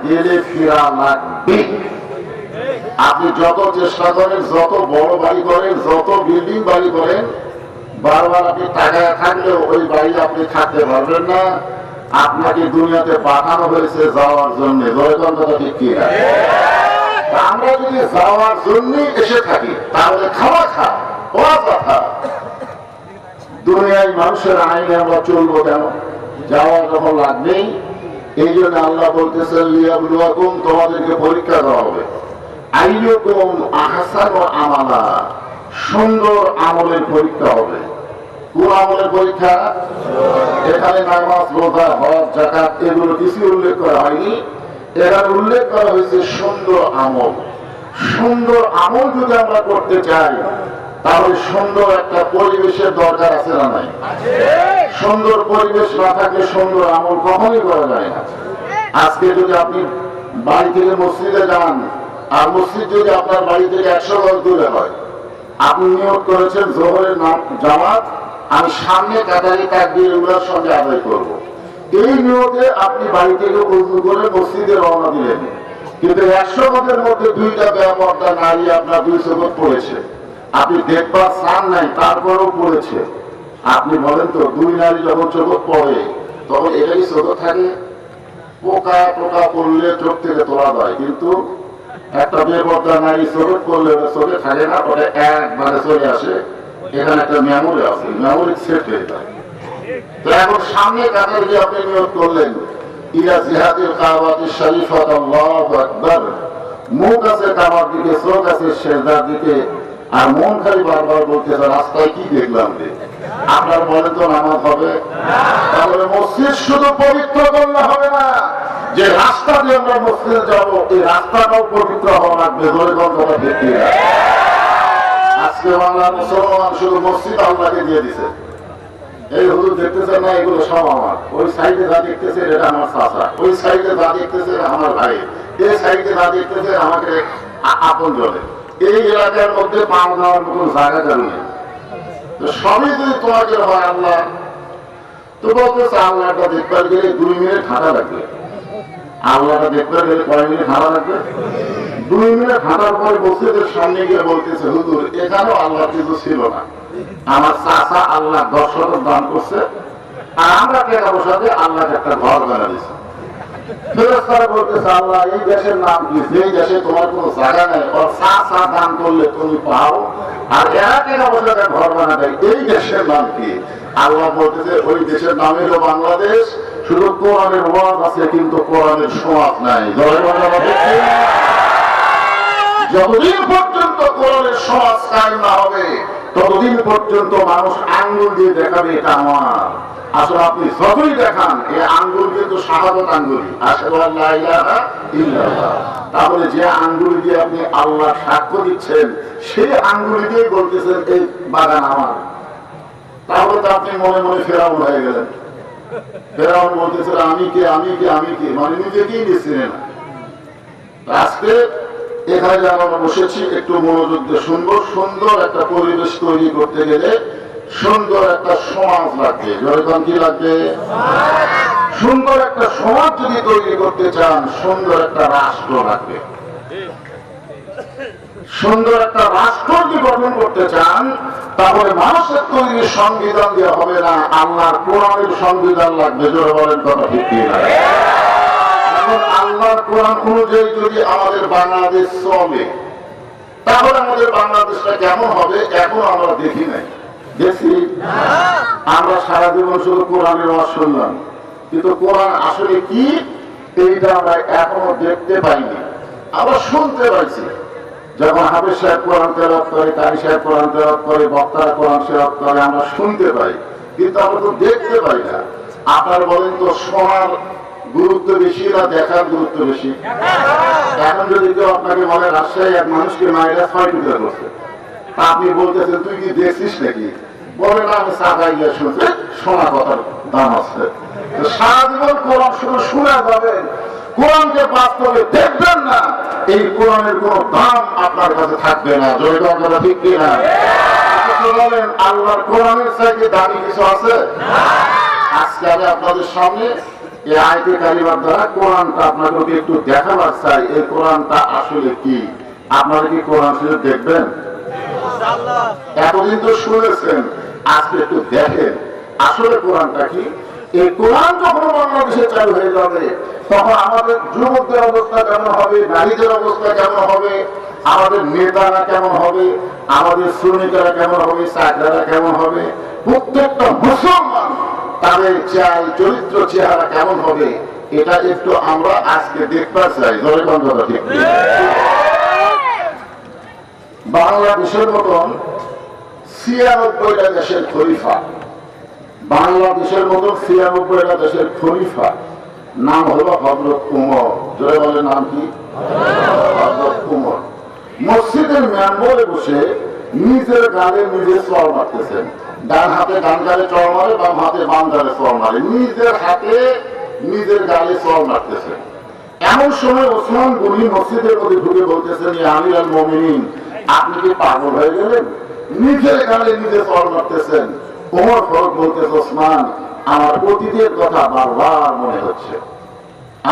গেলে ফেরা লাগবে। আপনি যত চেষ্টা করেন, যত বড় বাড়ি করেন, যত বিল্ডিং বাড়ি করেন, বারবার আপনি টাকায় থাকলেও ওই বাড়ি আপনি থাকতে পারবেন না। আপনাকে দুনিয়াতে পাঠানো হয়েছে যাওয়ার জন্য। কথা ঠিক কি? আমরা যদি যাওয়ার জন্যই এসে থাকি তাহলে খাওয়া খা কথা দুনিয়ায় মানুষের আইনে আমরা চলবো কেন? যাওয়া যখন লাগবেই। এই জন্য আল্লাহ বলতেছেন লিয়াবলুয়াকুম, তোমাদেরকে পরীক্ষা করা হবে। আইয়ুকুম আহসানু আমালা, সুন্দর আমলের পরীক্ষা হবে। কোন আমলের পরীক্ষা? এখানে নামাজ, রোজা, হজ, যাকাত এগুলো কিছু উল্লেখ করা হয়নি। এখানে উল্লেখ করা হয়েছে সুন্দর আমল। সুন্দর আমল যদি আমরা করতে চাই তাহলে সুন্দর একটা পরিবেশের দরকার আছে না নাই? সুন্দর পরিবেশ না থাকলে সুন্দর আমল কখনই করা যায় না। আজকে যদি আপনি বাড়ি থেকে মসজিদে যান, আর মসজিদ যদি আপনার বাড়ি থেকে 100 গজ দূরে হয়, আপনি নিয়োগ করেছেন জোহরের জামাত আমি সামনে কাতারি তাকবীর উলার সঙ্গে আদায় করব। এই নিয়োগে আপনি বাড়ি থেকে উযু করে মসজিদে রওনা দিলেন, কিন্তু 100 গজের মধ্যে 2টা বেপরদা নারী আপনার 2 সুন্নত পড়েছে, আপনি দেখবার চান নাই, তারপরও পড়েছে। আপনি বলেন তো, 2 নারী যখন চোখত পড়ে তখন এটাই চোখ থাকে? পোকা টোকা পড়লে চোখ থেকে তোলা যায়, কিন্তু একটা বেপরদা নারী চোখত পড়লে চোখে থাকে না, ওটা একবারে চলে আসে। এখানে একটা মেমোরি আছে, মেমোরি সেট হয়ে যায়। তো এখন সামনে কাতার যে আপনি নিয়োগ করলেন ইলা জিহাদিল কাবাতিশ শরীফাত আল্লাহু আকবার, মুখ আছে কাবার দিকে, চোখ আছে সিজদার দিকে, আর মন খালি বারবার বলতেছে রাস্তায় কি দেখলাম রে। আপনার বলেন তো নামাজ হবে? তাহলে মসজিদ শুধু পবিত্র করলে হবে না, যে রাস্তা দিয়ে আমরা মসজিদে যাবো এই রাস্তাটাও পবিত্র হওয়া লাগবে। ধরে কথা দেখি আজকে বাংলার মুসলমান শুধু মসজিদ আল্লাহকে দিয়ে দিছে। এই হুজুর দেখতেছেন না, এগুলো সব আমার। ওই সাইডে যা দেখতেছে এটা আমার চাচা, ওই সাইডে যা দেখতেছে আমার ভাই, এই সাইডে যা দেখতেছে আমাকে আপন জলে। এই এলাকার মধ্যে পাও দেওয়ার মতো জায়গা কেন নেই? তো সবই যদি তোমাকে হয় আল্লাহ, তো বলতেছে আল্লাহটা দেখবার গেলে 2 মিনিট হাঁটা লাগবে। আল্লাহটা দেখবার গেলে কয় মিনিট হাঁটা লাগবে? 2 মিনিট হাঁটার পরে মসজিদের সামনে গিয়ে বলতেছে হুজুর এখানেও আল্লাহ কিছু ছিল না, আমার চাচা আল্লাহ 10 শতক দান করছে, আর আমরা টাকা পয়সাতে আল্লাহকে একটা ঘর বানা দিচ্ছি। ফেরেশতারা বলতেছে আল্লাহ এই দেশের নাম কি? যেই দেশে তোমার কোনো জায়গা নেই, ওর চাচা দান করলে তুমি পাও, আর এরা টাকা পয়সাতে ঘর বানা দেয়, এই দেশের নাম কি? আল্লাহ বলতেছে ওই দেশের নাম হলো বাংলাদেশ, শুধু কোরআনের ওয়াজ আছে কিন্তু কোরআনের সমাজ নাই। যতদিন পর্যন্ত কোরআনের সমাজ কায়েম না হবে ততদিন পর্যন্ত মানুষ আঙ্গুল দিয়ে দেখাবে এটা আমার। আসলে আপনি যতই দেখান এই আঙ্গুল কিন্তু শাহাদাত আঙ্গুলি, আশহাদু আল্লা ইলাহা ইল্লাল্লাহ। তাহলে যে আঙ্গুলি দিয়ে আপনি আল্লাহ সাক্ষ্য দিচ্ছেন সেই আঙ্গুলি দিয়ে বলতেছেন এই বাগান আমার, তাহলে তো আপনি মনে মনে ফেরাউন হয়ে গেলেন। ফেরাউন বলতেছেন আমি কে আমি কে আমি কে, মানে নিজেকেই নিচ্ছিলেন না। আজকে এখানে যে আমরা বসেছি একটু মনোযোগ দিয়ে শুনবো। সুন্দর একটা পরিবেশ তৈরি করতে গেলে সুন্দর একটা সমাজ লাগবে। জয়গান কি লাগবে? সুন্দর একটা সমাজ যদি তৈরি করতে চান সুন্দর একটা রাষ্ট্র লাগবে। সুন্দর একটা রাষ্ট্র যদি গঠন করতে চান তাহলে মানুষের তৈরি সংবিধান দিয়ে হবে না, আল্লাহর কোরআনের সংবিধান লাগবে। জোরে বলেন কথা ঠিক কি না? আল্লাহর কোরআন অনুযায়ী যদি আমাদের বাংলাদেশ চলে তাহলে আমাদের বাংলাদেশটা কেমন হবে এখন আমরা দেখি নাই, দেখছি? আমরা সারা জীবন শুধু কোরআনের ওয়াজ শুনলাম, কিন্তু কোরআন আসলে কি এইটা আমরা এখনো দেখতে পাইনি। আমরা শুনতে পাইছি, যখন হাফেজ সাহেব কোরআন তেলাওয়াত করে, কারি সাহেব কোরআন তেলাওয়াত করে, বক্তারা কোরআন তেলাওয়াত করে, আমরা শুনতে পাই, কিন্তু আমরা তো দেখতে পাই না। আপনার বলেন তো শোনার গুরুত্ব বেশি না দেখার গুরুত্ব বেশি? এখন যদি কেউ আপনাকে বলে রাজশাহী এক মানুষকে মাইরা 6 টুকরা করছে, আপনি বলতেছেন তুই কি দেখছিস নাকি? বলে না আমি সাদা গিয়ে শুনছি, শোনা কথার দাম আছে। সারা জীবন কোরআন শুধু শোনা যাবেন, কোরআনকে বাস্তবে দেখবেন না, এই কোরআনের কোন দাম আপনার কাছে থাকবে না। জয় কথা ঠিক কিনা? বলেন আল্লাহর কোরআনের চাইতে দামি কিছু আছে? আজকে আমি আপনাদের সামনে এই আয়াতে কারিমার দ্বারা কোরআনটা আপনাদেরকে একটু দেখাবার চাই, এই কোরআনটা আসলে কি। আপনারা কি কোরআন শরীফ দেখবেন? এতদিন তো শুনেছেন, আজকে একটু দেখেন আসলে কোরআনটা কি। এই কোরআন যখন বাংলাদেশে চালু হয়ে যাবে, তখন আমাদের যুবকদের অবস্থা কেমন হবে, নারীদের অবস্থা কেমন হবে, আমাদের নেতারা কেমন হবে, আমাদের শ্রমিকেরা কেমন হবে, চাকরারা কেমন হবে, প্রত্যেকটা মুসলমান তাদের চাল চরিত্র চেহারা কেমন হবে, এটা একটু আমরা আজকে দেখতে চাই। ধরে কথা ঠিক বাংলাদেশের মতন 96টা দেশের খলিফা, বাংলাদেশের মতন 96টা দেশের খলিফা নাম হলো হযরত উমর। জোরে বলে নাম কি? হযরত উমর মসজিদের মেম্বরে বসে নিজের গালে নিজে চড় মারতেছেন। ডান হাতে ডান গালে চড় মারে, বাম হাতে বাম গালে চড় মারে, নিজের হাতে নিজের গালে চড় মারতেছেন। এমন সময় ওসমান গনি মসজিদের মধ্যে ঢুকে বলতেছেন, ইয়া আমিরুল মুমিনিন, আপনি কি পাগল হয়ে গেলেন? নিজের গালে নিজে চড় মারতেছেন। ওমর ফারুক বলতেছে, ওসমান, আমার অতীতের কথা বারবার মনে হচ্ছে,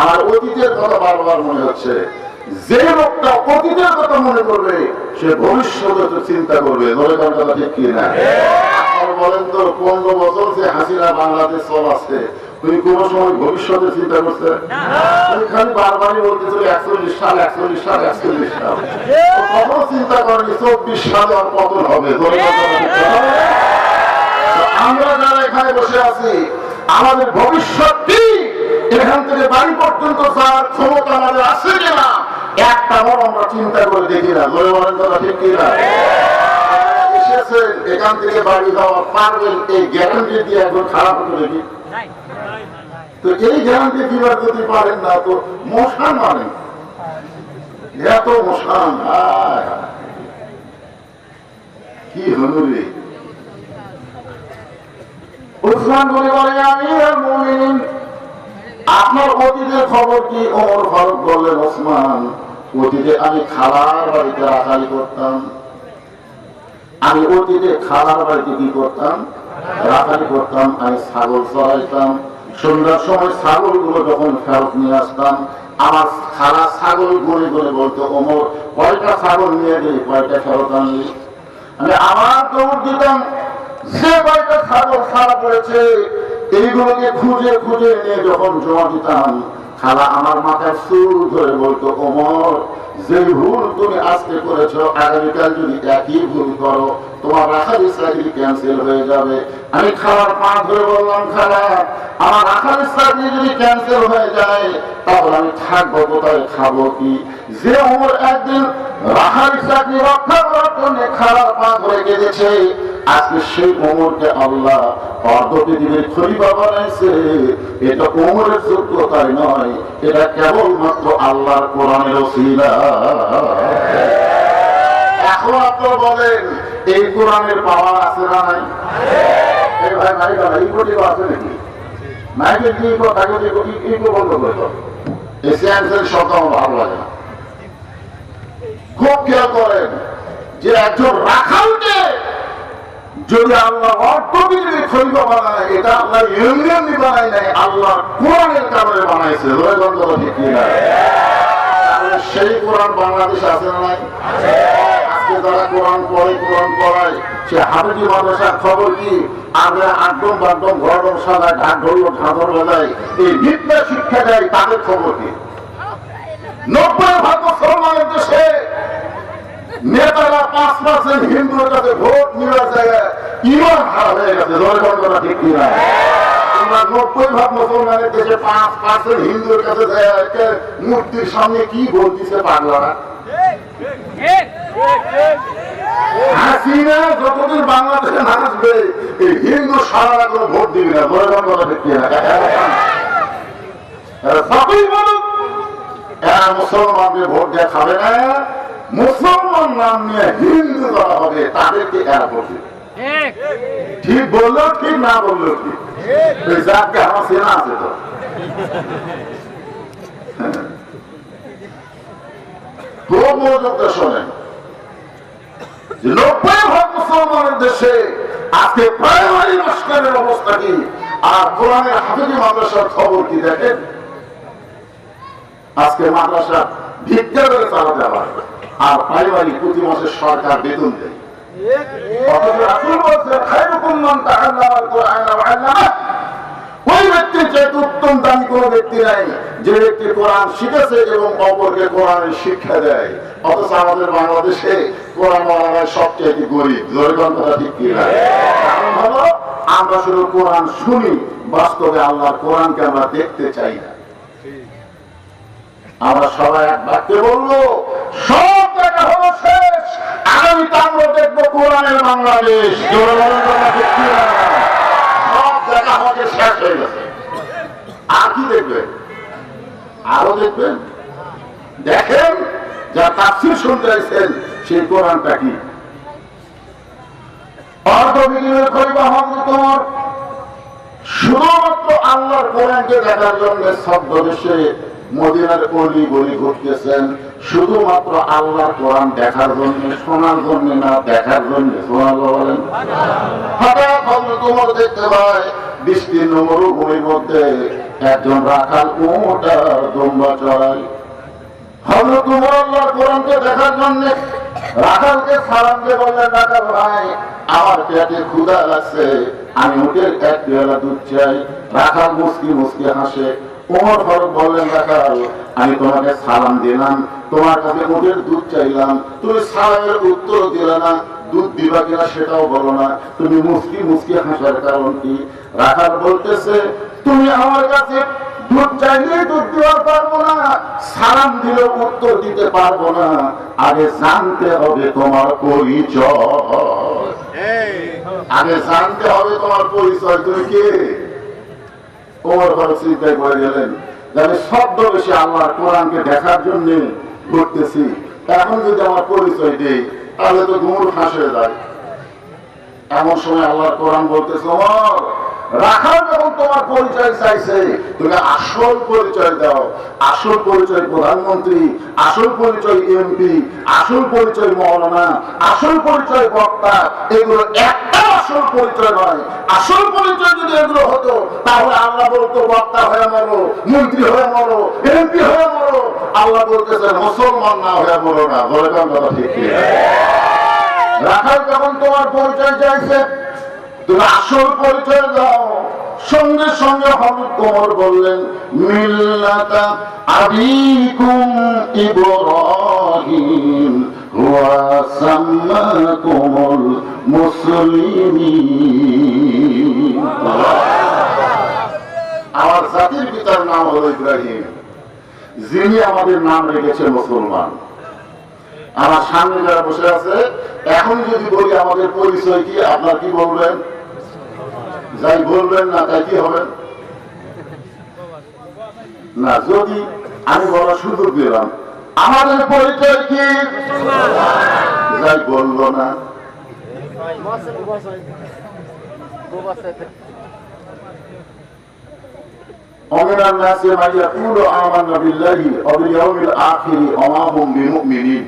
আমার অতীতের কথা বারবার মনে হচ্ছে। যে লোকটা অতীতের কথা মনে করবে, সে ভবিষ্যতে তো চিন্তা করবে। ধরে কথা ঠিক কি না? আপনারা বলেন তো, 15 বছর যে হাসিনা বাংলাদেশ চলাচ্ছে, তুমি কোন সময় ভবিষ্যতে চিন্তা করছে? তুমি খালি বারবারই বলতেছিল 41 সাল 41 সাল 41 সাল, কখনো চিন্তা করেনি 24 সালে আর পতন হবে। ধরে কথা ঠিক না? আমরা যারা এখানে বসে আছি, আমাদের ভবিষ্যৎ কি, এখান থেকে বাড়ি পর্যন্ত যাওয়ার ক্ষমতা আমাদের আছে কিনা, একটা বার আমরা চিন্তা করে দেখি না। ধরে বলেন কথা ঠিক কিনা? এসেছেন, এখান থেকে বাড়ি যাওয়া পারবেন, এই গ্যারান্টি দিয়ে একজন খারাপ হতে দেখি। তো এই গ্যারান্টি দিবার যদি পারেন না, তো মশান মানেন, এত মশান কি হনুরে। ওসমান গনি বলে, আমিরুল মুমিনিন, আপনার অতীতের খবর কি? ওমর ফারুক বললেন, ওসমান, অতীতে আমি খালার বাড়িতে রাখালি করতাম। আমি অতীতে খালার বাড়িতে কি করতাম? রাখালি করতাম। আমি ছাগল চড়াইতাম। সন্ধ্যার সময় ছাগলগুলো যখন ফেরত নিয়ে আসতাম, আমার খালা ছাগল গুনে গুনে বলতো, ওমর, কয়টা ছাগল নিয়ে গেলি, কয়টা ফেরত আনলি? আমি আবার দৌড় দিতাম, যে কয়টা ছাগল ছাড়া পড়েছে এইগুলোকে খুঁজে খুঁজে নিয়ে যখন জমা দিতাম, খালা আমার মাথায় চুল ধরে বলতো, ওমর, যে ভুল তুমি আজকে করেছো, আগামীকাল যদি একই ভুল করো, তোমার রাখালি চাকরি ক্যান্সেল হয়ে যাবে। আমি খালার পা ধরে বললাম, খালা, আমার রাখালি চাকরি যদি ক্যান্সেল হয়ে যায়, তাহলে আমি থাকবো কোথায়, খাবো কি? যে ওমর একদিন রাখালি চাকরি রক্ষা করার জন্য খালার পা ধরে কেঁদেছে, আজকে সেই ওমরকে আল্লাহ পৃথিবীর খলিফা বানাইছে। এটা ওমরের যোগ্যতাই নয়, এটা কেবলমাত্র আল্লাহর কোরআনের ওসিলা। এখন আপনারা বলেন, এই কোরআনের পাওয়ার আছে না নাই? এই ভাই ভাই এই কোটি আছে নাকি? নাইকে কি থাকে বন্ধ করে দাও। এই স্যান্সের শব্দ আমার ভালো লাগে না। খুব খেয়াল করেন যে একজন রাখালকে যদি আল্লাহ অর্থবিধি খলিফা বানায়, এটা আল্লাহ এমনি বানায় নাই, আল্লাহ কোরআনের কারণে বানাইছে। ঠিক না? সেই কোরআন বাংলাদেশে আছে না নাই? আজকে যারা কোরআন পড়ে, কোরআন পড়ায়, সে হাবিজি মাদ্রাসার খবর কি? আমরা আড্ডম বাড্ডম ঘরডম সাজায়, ঢাক ঢোল ঝাঁঝর বাজায়, এই বিদ্যা শিক্ষা দেয়, তাদের খবর কি? 90% মুসলমানের দেশে নেতারা 5% হিন্দুর কাছে ভোট নেওয়ার জায়গায় ইমান হারা হয়ে গেছে। কথা ঠিক কিনা? 90% মুসলমানের দেশে 5% হিন্দুর কাছে মূর্তির সামনে কি বলতেছে পাগলারা। হাসিনা যতদিন বাংলাদেশে না আসবে, এই হিন্দু সারা করে ভোট দিবি না। কথা ঠিক কিনা? যতই বলুক, এরা মুসলমানদের ভোট দিয়ে খাবে না। মুসলমান নাম নিয়ে হিন্দু করা হবে, তাদেরকে এরা করবে। ঠিক বললো ঠিক, না বললো ঠিক। যাকে আমার সেনা আছে তো। খুব মনোযোগ দিয়ে শোনেন, 90% মুসলমানের দেশে আজকে প্রাইমারি মাস্টারের অবস্থা কি? আর কোরআনের হাফেজি মাদ্রাসার খবর কি দেখেন? আজকে মাদ্রাসা ভিক্ষা করে চালাতে হয়, আর প্রাইমারি প্রতি মাসে সরকার বেতন দেয়। অথচ রাসূল বলেছেন, খায়রুকুম মান তাআল্লামাল কুরআন ওয়া আল্লামা। ওই ব্যক্তির চেয়ে উত্তম দামি কোনো ব্যক্তি নাই যে ব্যক্তি কোরআন শিখেছে এবং অপরকে কোরআনের শিক্ষা দেয়। অথচ আমাদের বাংলাদেশে কোরআন ওয়ালারা সবচেয়ে গরিব। জোরে কথা ঠিক কি না? কারণ হলো আমরা শুধু কোরআন শুনি, বাস্তবে আল্লাহর কোরআনকে আমরা দেখতে চাই না। আমরা সবাই এক বাক্যে বলবো, সব দেখা হলো শেষ, আগামীতে আমরা দেখবো কোরআনের বাংলাদেশ। জোরে কথা ঠিক কি না? সব দেখা আমাদের শেষ হয়ে গেছে, আর কি দেখবেন? আরো দেখবেন? দেখেন, যা তাফসীর শুনতে আসছেন সেই কোরআনটা কি? অর্ধবিলীনের খলিফা হযরত ওমর শুধুমাত্র আল্লাহর কোরআনকে দেখার জন্য ছদ্মবেশে মদিনার অলি গলি ঘুরতেছেন, শুধুমাত্র আল্লাহর কোরআন দেখার জন্য, শোনার জন্য না, দেখার জন্য। সুবহানাল্লাহ বলেন। হঠাৎ হযরত ওমর দেখতে পায় বিস্তীর্ণ মরুভূমির মধ্যে একজন রাখাল উট আর দুম্বা চড়ায়। হযরত ওমর আল্লাহর কোরআনকে দেখার জন্য রাখালকে সালাম দিয়ে বললেন, রাখাল ভাই, আমার পেটে ক্ষুধা লাগছে, আমি উটের এক পেয়ালা দুধ চাই। রাখাল মুস্কি মুস্কি হাসে। ওমর ফারুক বললেন, রাখাল, আমি তোমাকে সালাম দিলাম, তোমার কাছে উটের দুধ চাইলাম, তুমি সালামের উত্তর দিলে না, দুধ দিবা কিনা সেটাও বলো না, তুমি মুস্কি মুস্কি হাসার কারণ কি? রাখাল বলতেছে, তুমি আমার কাছে দুধ চাইলে দুধ দিতে পারবো না, সালাম দিলে উত্তর দিতে পারবো না, আগে জানতে হবে তোমার পরিচয়। আগে জানতে হবে তোমার পরিচয়, তুমি কে? ওমর ফারুক চিন্তায় পড়ে গেলেন, আমি ছদ্মবেশে আল্লাহর কোরআনকে দেখার জন্য ঘুরতেছি, এখন যদি আমার পরিচয় দেই তাহলে তো গুমর ফাঁস হয়ে যায়। এমন সময় আল্লাহর কোরআন বলতেছে, ওমর, রাখাল যখন তোমার পরিচয় চাইছে, তুমি আসল পরিচয় দাও। আসল পরিচয় প্রধানমন্ত্রী, আসল পরিচয় এমপি, আসল পরিচয় মৌলানা, আসল পরিচয় বক্তা, এগুলো একটা আসল পরিচয় নয়। আসল পরিচয় যদি এগুলো হতো তাহলে আল্লাহ বলতো, বক্তা হয়ে মরো, মন্ত্রী হয়ে মরো, এমপি হয়ে মরো। আল্লাহ বলতেছে, মুসলমান না হয়ে মরো না। বলে কথা ঠিক কি? রাখাল যখন তোমার পরিচয় চাইছে, তুমি আসল পরিচয় দাও। সঙ্গে সঙ্গে হযরত ওমর বললেন, মিল্লাতা আবিকুম ইব্রাহিম ওয়া সাম্মাকুমুল মুসলিমিন। আমার জাতির পিতার নাম হলো ইব্রাহিম, যিনি আমাদের নাম রেখেছে মুসলমান। আমার সামনে যারা বসে আছে, এখন যদি বলি আমাদের পরিচয় কি, আপনার কি বলবেন? যাই বলবেন না তাই কি হবেন না? যদি আমি বলার সুযোগ দিলাম, আমাদের পরিচয় কি, যাই বললো না। অমিনান নাসি মান ইয়াকুলু আমান্না বিল্লাহি ওয়া বিল ইয়াউমিল আখির ওয়া মা হুম বিমুমিনিন।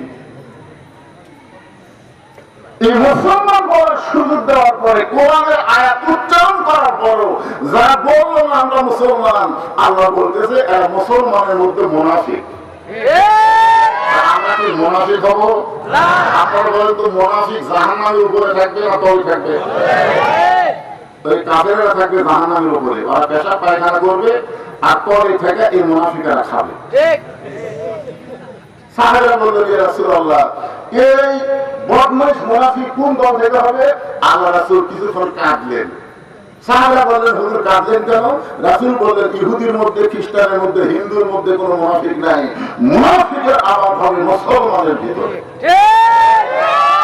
এই মুসলমান বলার সুযোগ দেওয়ার পরে, কোরআনের আয়াত উচ্চারণ করার পরও যারা বললো না আমরা মুসলমান, আল্লাহ বলতেছে এরা মুসলমানের মধ্যে মুনাফিক। আমরা কি মুনাফিক হবো? আপনারা বলেন তো, মুনাফিক জাহান্নামের উপরে থাকবে না তলে থাকবে? ওই কাফেররা থাকবে জাহান্নামের উপরে, ওরা পেশাব পায়খানা করবে আর তলে থেকে এই মুনাফিকেরা খাবে। সাহাবারা বললেন, ইয়া রাসূলুল্লাহ, এই বদমাইশ মুনাফিক কোন দল থেকে হবে? আল্লাহ রাসূল কিছুক্ষণ কাঁদলেন। সাহাবারা বললেন, হুজুর কাঁদলেন কেন? রাসূল বললেন, ইহুদির মধ্যে, খ্রিস্টানের মধ্যে, হিন্দুর মধ্যে কোনো মুনাফিক নাই, মুনাফিকের আবার হবে মুসলমানের ভিতরে।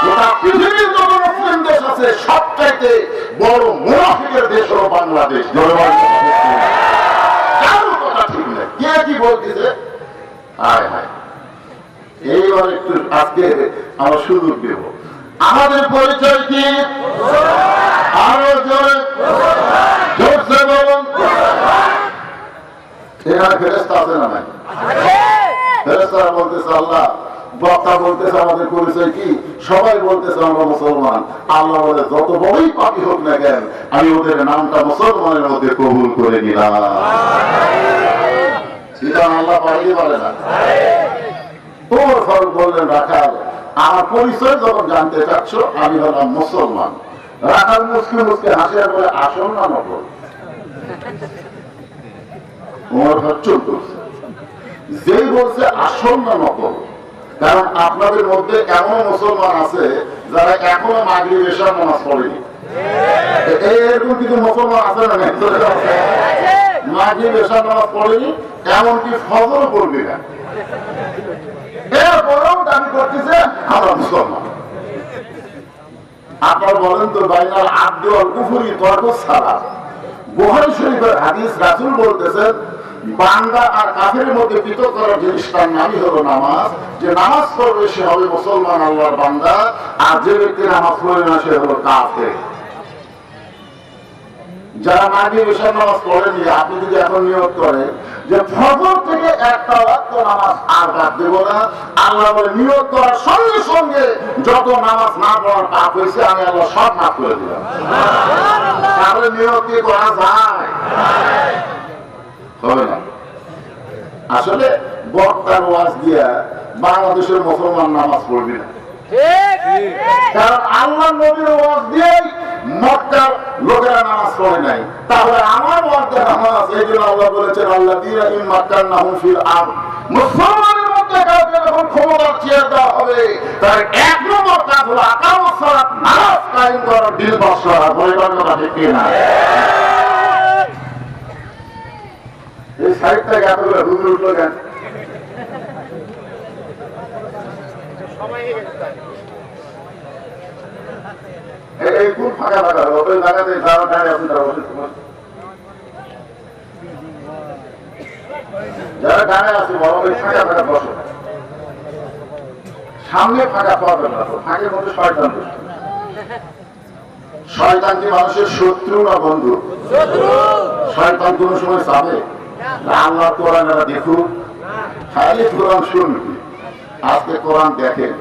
গোটা পৃথিবীর যত মুসলিম দেশ আছে, সবচাইতে বড় মুনাফিকের দেশ হলো বাংলাদেশ। কারো কথা ঠিক নাই, কে কি বলতেছে? হায় হায়। এইবার একটু আজকে আমরা সুযোগ দেব। আমাদের পরিচয় কি? আরো জোরে জোরসে বলুন। এখানে ফেরেশতা আছে না নাই? ফেরেশতারা বলতেছে, আল্লাহ বক্তা বলতেছে আমাদের পরিচয় কি, সবাই বলতেছে আমরা মুসলমান। আল্লাহ বলে যত বড়ই পাপী হোক না কেন, আমি ওদের নামটা মুসলমানের মধ্যে কবুল করে নিলাম। সেটা আল্লাহ পাইতে পারে না। তোমার ফারুক বললেন, রাখাল আমার পরিচয় যখন জানতে চাচ্ছ, আমি হলাম মুসলমান। রাখাল মুসকে মুসকে হাসিয়া বলে, আসল না নকল? তোমার হচ্ছল করছে, যেই বলছে আসল না নকল। কারণ আপনাদের মধ্যে এমন মুসলমান আছে যারা এখনো মাগরিব এশার নামাজ পড়েনি। এরকম কিছু মুসলমান আছে না? মাগরিব এশার নামাজ পড়েনি, এমনকি ফজরও পড়বি না, এরপরেও দাবি করতেছে আমরা মুসলমান। আপনারা বলেন তো, বাইনাল আব্দু ওয়াল কুফরি তরকুস সালাত। বুখারী শরীফের হাদিস, রাসূল বলতেছেন, বান্দা আর কাফেরের মধ্যে পৃথক করার জিনিসটার নামই হলো নামাজ। যে নামাজ পড়বে সে হবে মুসলমান, আল্লাহর বান্দা, আর যে ব্যক্তি নামাজ পড়বে না সে হলো কাফের। যারা মাগরিব এশার নামাজ পড়েনি, আপনি যদি এখন নিয়ত করেন যে ফজর থেকে একটা ওয়াক্ত নামাজ আর বাদ দেব না, আল্লাহ বলে নিয়ত করার সঙ্গে সঙ্গে যত নামাজ না পড়ার পাপ হয়েছে আমি আল্লাহ সব মাফ করে দিলাম। তাহলে নিয়ত কি করা যায়? হবে না। আসলে বক্তার ওয়াজ দিয়া বাংলাদেশের মুসলমান নামাজ পড়বি না, কারণ আল্লাহ নবীর ওয়াজ দিয়েই মক্কার লোকেরা নামাজ পড়ে নাই। তাহলে আমার ওয়াজে নামাজ, এই জন্য আল্লাহ বলেছেন, আল্লাযীনা ইন মাক্কানাহুম ফিল আরদ, মুসলমানের মধ্যে কাউকে যখন ক্ষমতার চেয়ার দেওয়া হবে, তার এক নম্বর কাজ হলো আকামুস সালাত, নামাজ কায়েম করা, দিল বসানো। বলবার কথা ঠিক কিনা? এই সাইড থেকে এতগুলো হুজুর উঠলো কেন? এই কোন ফাঁকা ফাঁকা ওই জায়গাতে যারা দাঁড়িয়ে আছেন তারা বসে, যারা দাঁড়িয়ে আছে বড় ওই ফাঁকা ফাঁকা বসো, সামনে ফাঁকা পাবেন না। ফাঁকের মধ্যে শয়তান বসে। শয়তান কি মানুষের শত্রু না বন্ধু? শয়তান কোন সময় চাবে আল্লাহ কোরআন দেখুন, খালি কোরআন শুনবি। আজকে কোরআন দেখেন।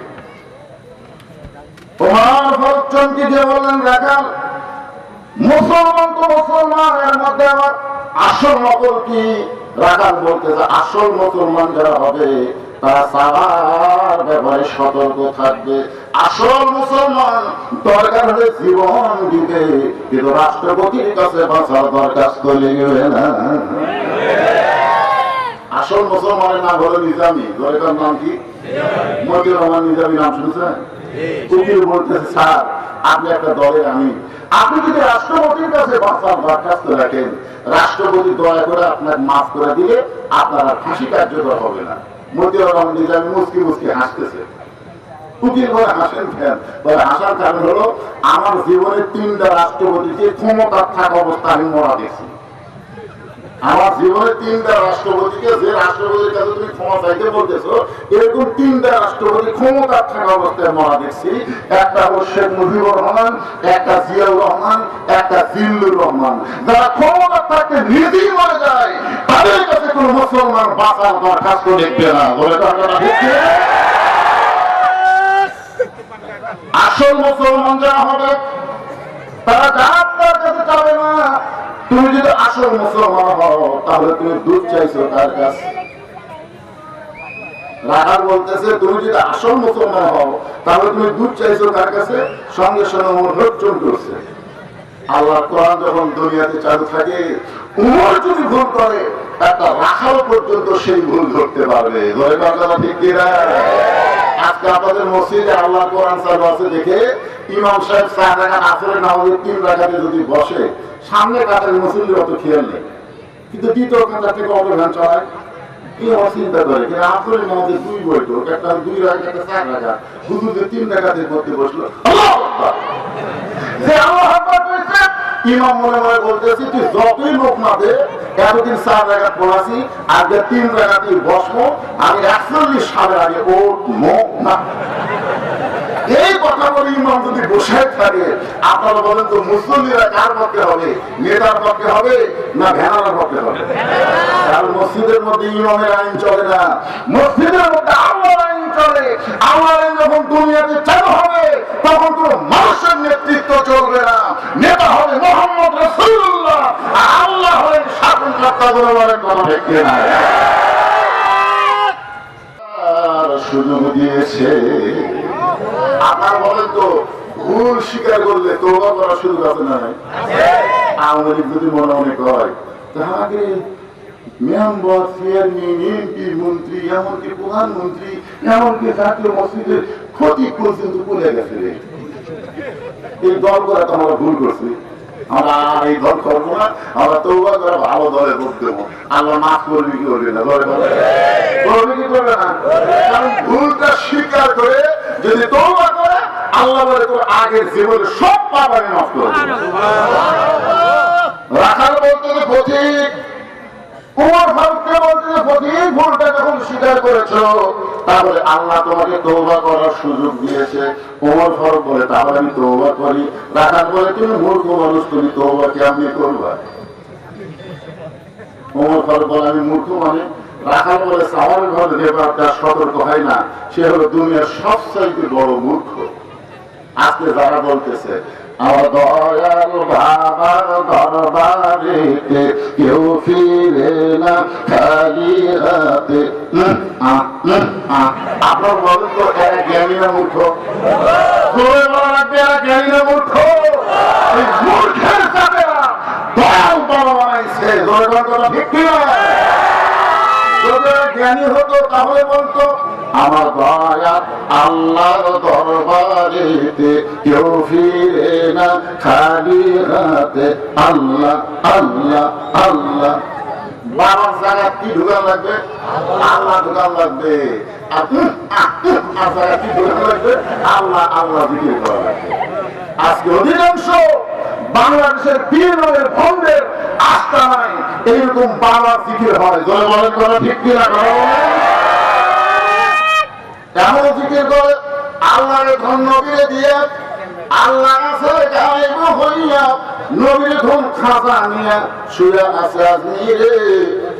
তোমার ভক্তকে যে বললেন, রাখাল মুসলমান তো মুসলমান, এর মধ্যে আবার আসল নকল কি? রাখাল বলতেছে, আসল মুসলমান যারা হবে তারা সালার ব্যাপারে সতর্ক থাকবে। আসল মুসলমান দরকার হলে জীবন দিবে, কিন্তু রাষ্ট্রপতির কাছে বাঁচার দরকার চলে গেলে না। আসল মুসলমানের নাম হলো নিজামী। দরকার নাম কি? মতিউর রহমান নিজামী। নাম শুনছেন? উকিল বলতেছে, স্যার আপনি একটা দলের আমির, আপনি যদি রাষ্ট্রপতির কাছে বাঁচার দরখাস্ত রাখেন, রাষ্ট্রপতি দয়া করে আপনাকে মাফ করে দিলে আপনার আর ফাঁসি কার্যকর হবে না। মতিউর রহমান নিজামী মুসকি মুসকি হাসতেছে। উকিল বলে, হাসেন কেন? বলে, হাসার কারণ হলো আমার জীবনের 3টা রাষ্ট্রপতিকে ক্ষমতা থাকা অবস্থা আমি মরা দেখছি। আমার জীবনে 3টা রাষ্ট্রপতিকে, যে রাষ্ট্রপতির কাছে তুমি ক্ষমা চাইতে বলতেছো, এরকম 3টা রাষ্ট্রপতি ক্ষমতা থাকা অবস্থায় মরা দেখছি। একটা হলো শেখ মুজিবুর রহমান, একটা জিয়াউর রহমান, একটা জিল্লুর রহমান। যারা ক্ষমতা থাকতে নিজেই মরে যায়, তাদের কাছে কোন মুসলমান বাঁচার দরখাস্ত দেখবে না। বলে আসল মুসলমান যারা হবে তারা ডাক্তার কাছে যাবে না। তুমি যদি আসল মুসলমান হও, তাহলে তুমি দুধ চাইছো তার কাছে। রাখাল বলতেছে, তুমি যদি আসল মুসলমান হও, তাহলে তুমি দুধ চাইছো তার কাছে। সঙ্গে সঙ্গে অনুরোধন করছে। আল্লাহ কোরআন যখন দুনিয়াতে চালু থাকে, উমর যদি ভুল করে, একটা রাখাল পর্যন্ত সেই ভুল ধরতে পারবে। ঠিক কিনা? আজকে আপনাদের মসজিদে আল্লাহ কোরআন চালু আছে দেখে ইমাম সাহেব 4 রাকাত আসরের নামাজে 3 রাকাতে যদি বসে, সামনে কাতারে মুসল্লির অত খেয়াল নেই, কিন্তু দ্বিতীয় কাতার থেকে অটো ভ্যান চালায়। চিন্তা করে কিন্তু আসরের নামাজে 2 বৈঠক, একটা 2 রাকাত, একটা 4 রাকাত, হুজুর যে 3 রাকাতের মধ্যে বসলো, যে আল্লাহু আকবার বলছে, ইমাম মনে মনে বলতেছি, তুই যতই লোক না দে, এতদিন 4 রাকাত পড়াছি, আজকে 3 রাকাতই বসবো, আমি 41 সালের আগে ও না। এই কথা বলে ইমাম যদি বসে থাকে, আপনারা বলেন তো মুসল্লিরা কার পক্ষে হবে? নেতার পক্ষে হবে না ভ্যানার পক্ষে হবে? কারণ মসজিদের মধ্যে ইমামের আইন চলে না, মসজিদের মধ্যে আল্লাহর আইন চলে। যখন দুনিয়াতে চালু হবে তখন কোন মানুষের নেতৃত্ব চলবে না, নেতা হবে মুহাম্মদ রাসূলুল্লাহ, আল্লাহ হলেন শাসনকর্তা। বলে কথা ঠিক না? সুযোগ দিয়েছে আপনার বলেন তো, ভুল স্বীকার করলে তওবা করার সুযোগ আছে না? আওয়ামী লীগ যদি মনে মনে হয় তাহলে মেম্বার, চেয়ারম্যান, এমপি, মন্ত্রী, এমনকি প্রধানমন্ত্রী, এমনকি জাতীয় মসজিদের খতিব পর্যন্ত ভুলে গেছে। এই দল করা তো আমরা ভুল করছি, আমরা এই দল করবো না, আমরা তওবা করে ভালো দলে ভোট দেবো। আল্লাহ মাফ করবি কি করবি না? করবে কি করবে না? কারণ ভুলটা স্বীকার করে যদি তওবা করে আল্লাহ বলে তোর আগের জীবনে সব পাপ আমি নষ্ট করবো। রাখাল বলতে পথিক, উমর ফারুককে বলতে পথিক, ভুলটা যখন স্বীকার করেছো তাহলে আল্লাহ তোমাকে তওবা করার সুযোগ দিয়েছে। উমর ফারুক বলে তাহলে আমি তওবা করি। রাখাল বলে তুমি মূর্খ মানুষ, তুমি তওবা কেমনি করবা? উমর ফারুক বলে আমি মূর্খ মানে? রাখাল বলে সাওয়ার ঘরে ব্যাপারটা সতর্ক হয় না, সে হলো দুনিয়ার সবচাইতে বড় মূর্খ। আজকে যারা বলতেছে আমার দয়াল বাবার দরবারেতে কেউ ফিরে না খালি হাতে, আপনার বলেন তো এরা জ্ঞানী না মূর্খ? এরা জ্ঞানী না মূর্খ? মূর্খের সাথে দয়াল বাবা বানাইছে। ঠিক কিনা? যদি জ্ঞানী হতো তাহলে বলতো আমার দয়া আল্লাহর দরবারেতে কেউ ফিরে না খালি হাতে, আল্লাহ আল্লাহ আল্লাহ। বাবার জায়গা কি ঢুকান লাগবে? আল্লাহ ঢুকান লাগবে। কি ঢুকান লাগবে? আল্লাহ আল্লাহ জিকির করা লাগবে। আজকে অধিকাংশ বাংলাদেশের পীরের ভন্ডের আস্থা নাই এইরকম বাবার জিকির হয়। জয় বলেন করা ঠিক কিনা? এমন জিকির করে আল্লাহরে ধন নবীরে দিয়ে আল্লাহ আছে গায়েব হইয়া নবীর ধন খাজা নিয়া শুয়া আছে আজমিরে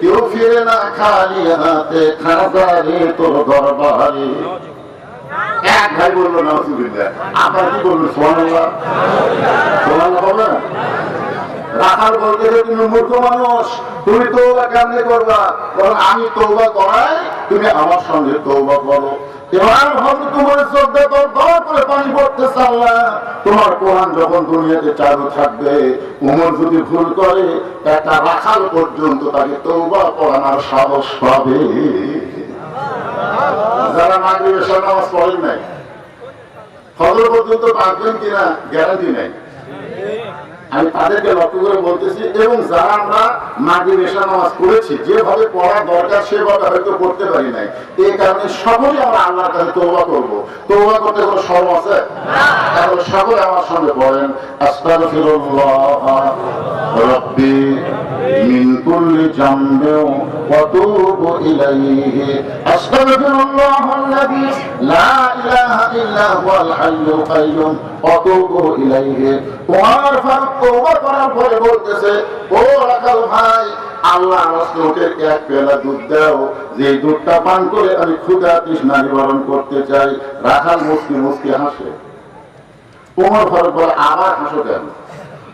কেউ ফিরে না খালি হাতে, খাজা রে তোর দরবারে। এক ভাই বললো নাউজুবিল্লাহ, আপনার কি বললো? সুবহানাল্লাহ। সুবহানাল্লাহ হবে না? রাখাল বলতে তুমি মূর্খ মানুষ, তুমি তওবা কেমনে করবা? কারণ আমি তওবা করাই, তুমি আমার সঙ্গে তওবা করো। এবার হয়তো তোমার শ্রদ্ধা তোর দর করে পানি পড়তেছে আল্লাহ। তোমার কোরআন যখন দুনিয়াতে চালু থাকবে, উমর যদি ভুল করে একটা রাখাল পর্যন্ত তাকে তওবা করানোর সাহস পাবে। যারা মাগরিবের নামাজ পড়েন নাই, ফজর পর্যন্ত বাঁচবেন কিনা গ্যারান্টি নাই। আমি তাদেরকে লক্ষ্য করে বলতেছি, এবং যারা আমরা মাগরিবের নামাজ পড়েছি যেভাবে পড়া দরকার সেভাবে হয়তো করতে পারি নাই, এই কারণে সকলেই আমরা আল্লাহর কাছে তওবা করবো। তওবা করতে কোনো শরম আছে? তাহলে সকলে আমার সঙ্গে পড়েন আস্তাগফিরুল্লাহ রাব্বি মিন কুল্লি জামবিন ওয়া তুবু ইলাইহি আস্তাগফিরুল্লাহাল্লাযী লা ইলাহা ইল্লা হুয়াল হাইয়ুল কাইয়্যুম ওয়া তুবু ইলাইহি। ওমর ফারুক তওবা করার পরে বলতেছে, ও রাখাল ভাই, আল্লাহ রাসূলকে এক পেয়ালা দুধ দাও, যে দুধটা পান করে আমি ক্ষুধা তৃষ্ণা নিবারণ করতে চাই। রাখাল মুস্কি মুস্কি হাসে। ওমর ফারুক বলে আবার হাসো কেন?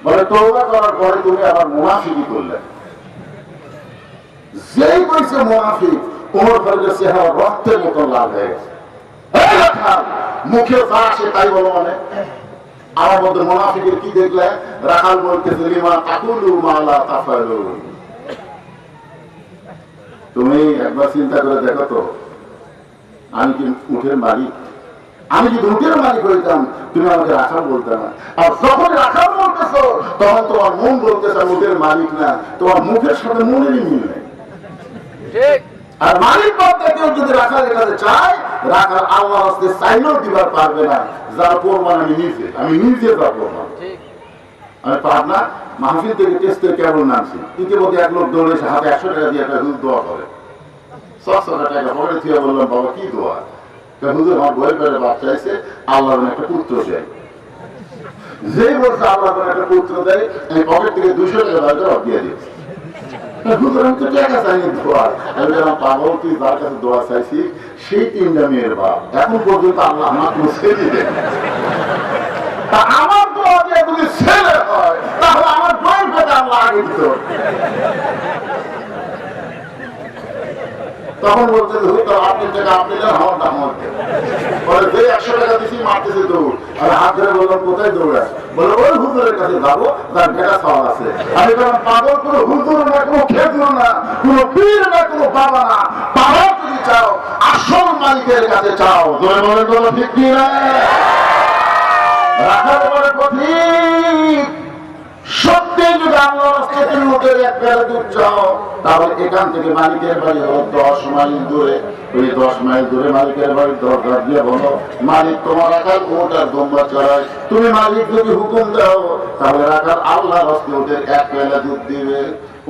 বলে তওবা করার পরে তুমি আবার মুনাফিকি করলে। যেই কইছে মুনাফিক, ওমর ফারুকের চেহারা রক্তের মতো লাল হয়ে গেছে। মুখে যা আসে তাই বলো মানে? আমার মধ্যে মুনাফিকের কি দেখলে? রাখাল বলতেছে লিমা তাকুলু মা লা তাফালুন। তুমি একবার চিন্তা করে দেখো তো, আমি কি মুখের মালিক? আমি যদি মুখের মালিক হইতাম তুমি আমাকে রাখাল বলতে না। আর যখন রাখাল বলতেছো তখন তোমার মন বলতেছে মুখের মালিক না, তোমার মুখের সাথে মনেরই মিল নেই। আর মালিক বাদে কেউ যদি রাখালের কাছে চায়, রাখাল আল্লাহ রাস্তায় চাইলেও দিবার পারবে না। যারা প্রমাণ আমি নিজে যা প্রমাণ। আমি পাবনা মাহফিল থেকে টেস্টের কেবল নামছি, ইতিমধ্যে এক লোক দৌড়ে এসে হাতে 100 টাকা দিয়ে একটা হুজুর দোয়া করে। 600 টাকা পরে থেকে বললাম, বাবা কি দোয়া? হুজুর আমার বইয়ের পেটে বাচ্চা আছে, আল্লাহ একটা পুত্র চাই। যেই বলছে আল্লাহ একটা পুত্র দেয়, আমি পকেট থেকে 200 টাকা দিয়ে দিয়েছি। হুজুর আমি তো টাকা চাইনি দোয়া, আমি বললাম পাগল তুই যার কাছে দোয়া চাইছি সেই 3টা মেয়ের বাপ, এখন পর্যন্ত আল্লাহ আমার কোনো ছেলে দেন। তা আমার দোয়া দিয়ে যদি ছেলে হয় তাহলে আমার দোয়ার পেতে আল্লাহ আগে দিত। তখন বলতে আপনি টাকা আপনি দেন, আমার দাম হচ্ছে বলে যে 100 টাকা দিচ্ছি মারতেছে দৌড়। আর হাত ধরে বললাম কোথায় দৌড়ায়, বলে ওই হুজুরের কাছে যাবো তার বেটা সওয়াল আছে। আমি বললাম পাগল কোনো হুজুর না, কোনো খেজুর না, কোনো পীর না, কোনো বাবা না, পাওয়া যদি চাও আসল মালিকের কাছে চাও। ধরে বলে বলো ঠিক কি না? রাখার পরে কঠিন সত্যি যদি আল্লাহ রাস্তার লোকের এক বেলা দুধ চাও তাহলে এখান থেকে মালিকের বাড়ি হলো 10 মাইল দূরে। ওই 10 মাইল দূরে মালিকের বাড়ির দরজা দিয়ে বলো মালিক তোমার রাখার ওটার দম্বা চড়ায়। তুমি মালিক যদি হুকুম দাও তাহলে রাখার আল্লাহ রাস্তার এক বেলা দুধ দিবে।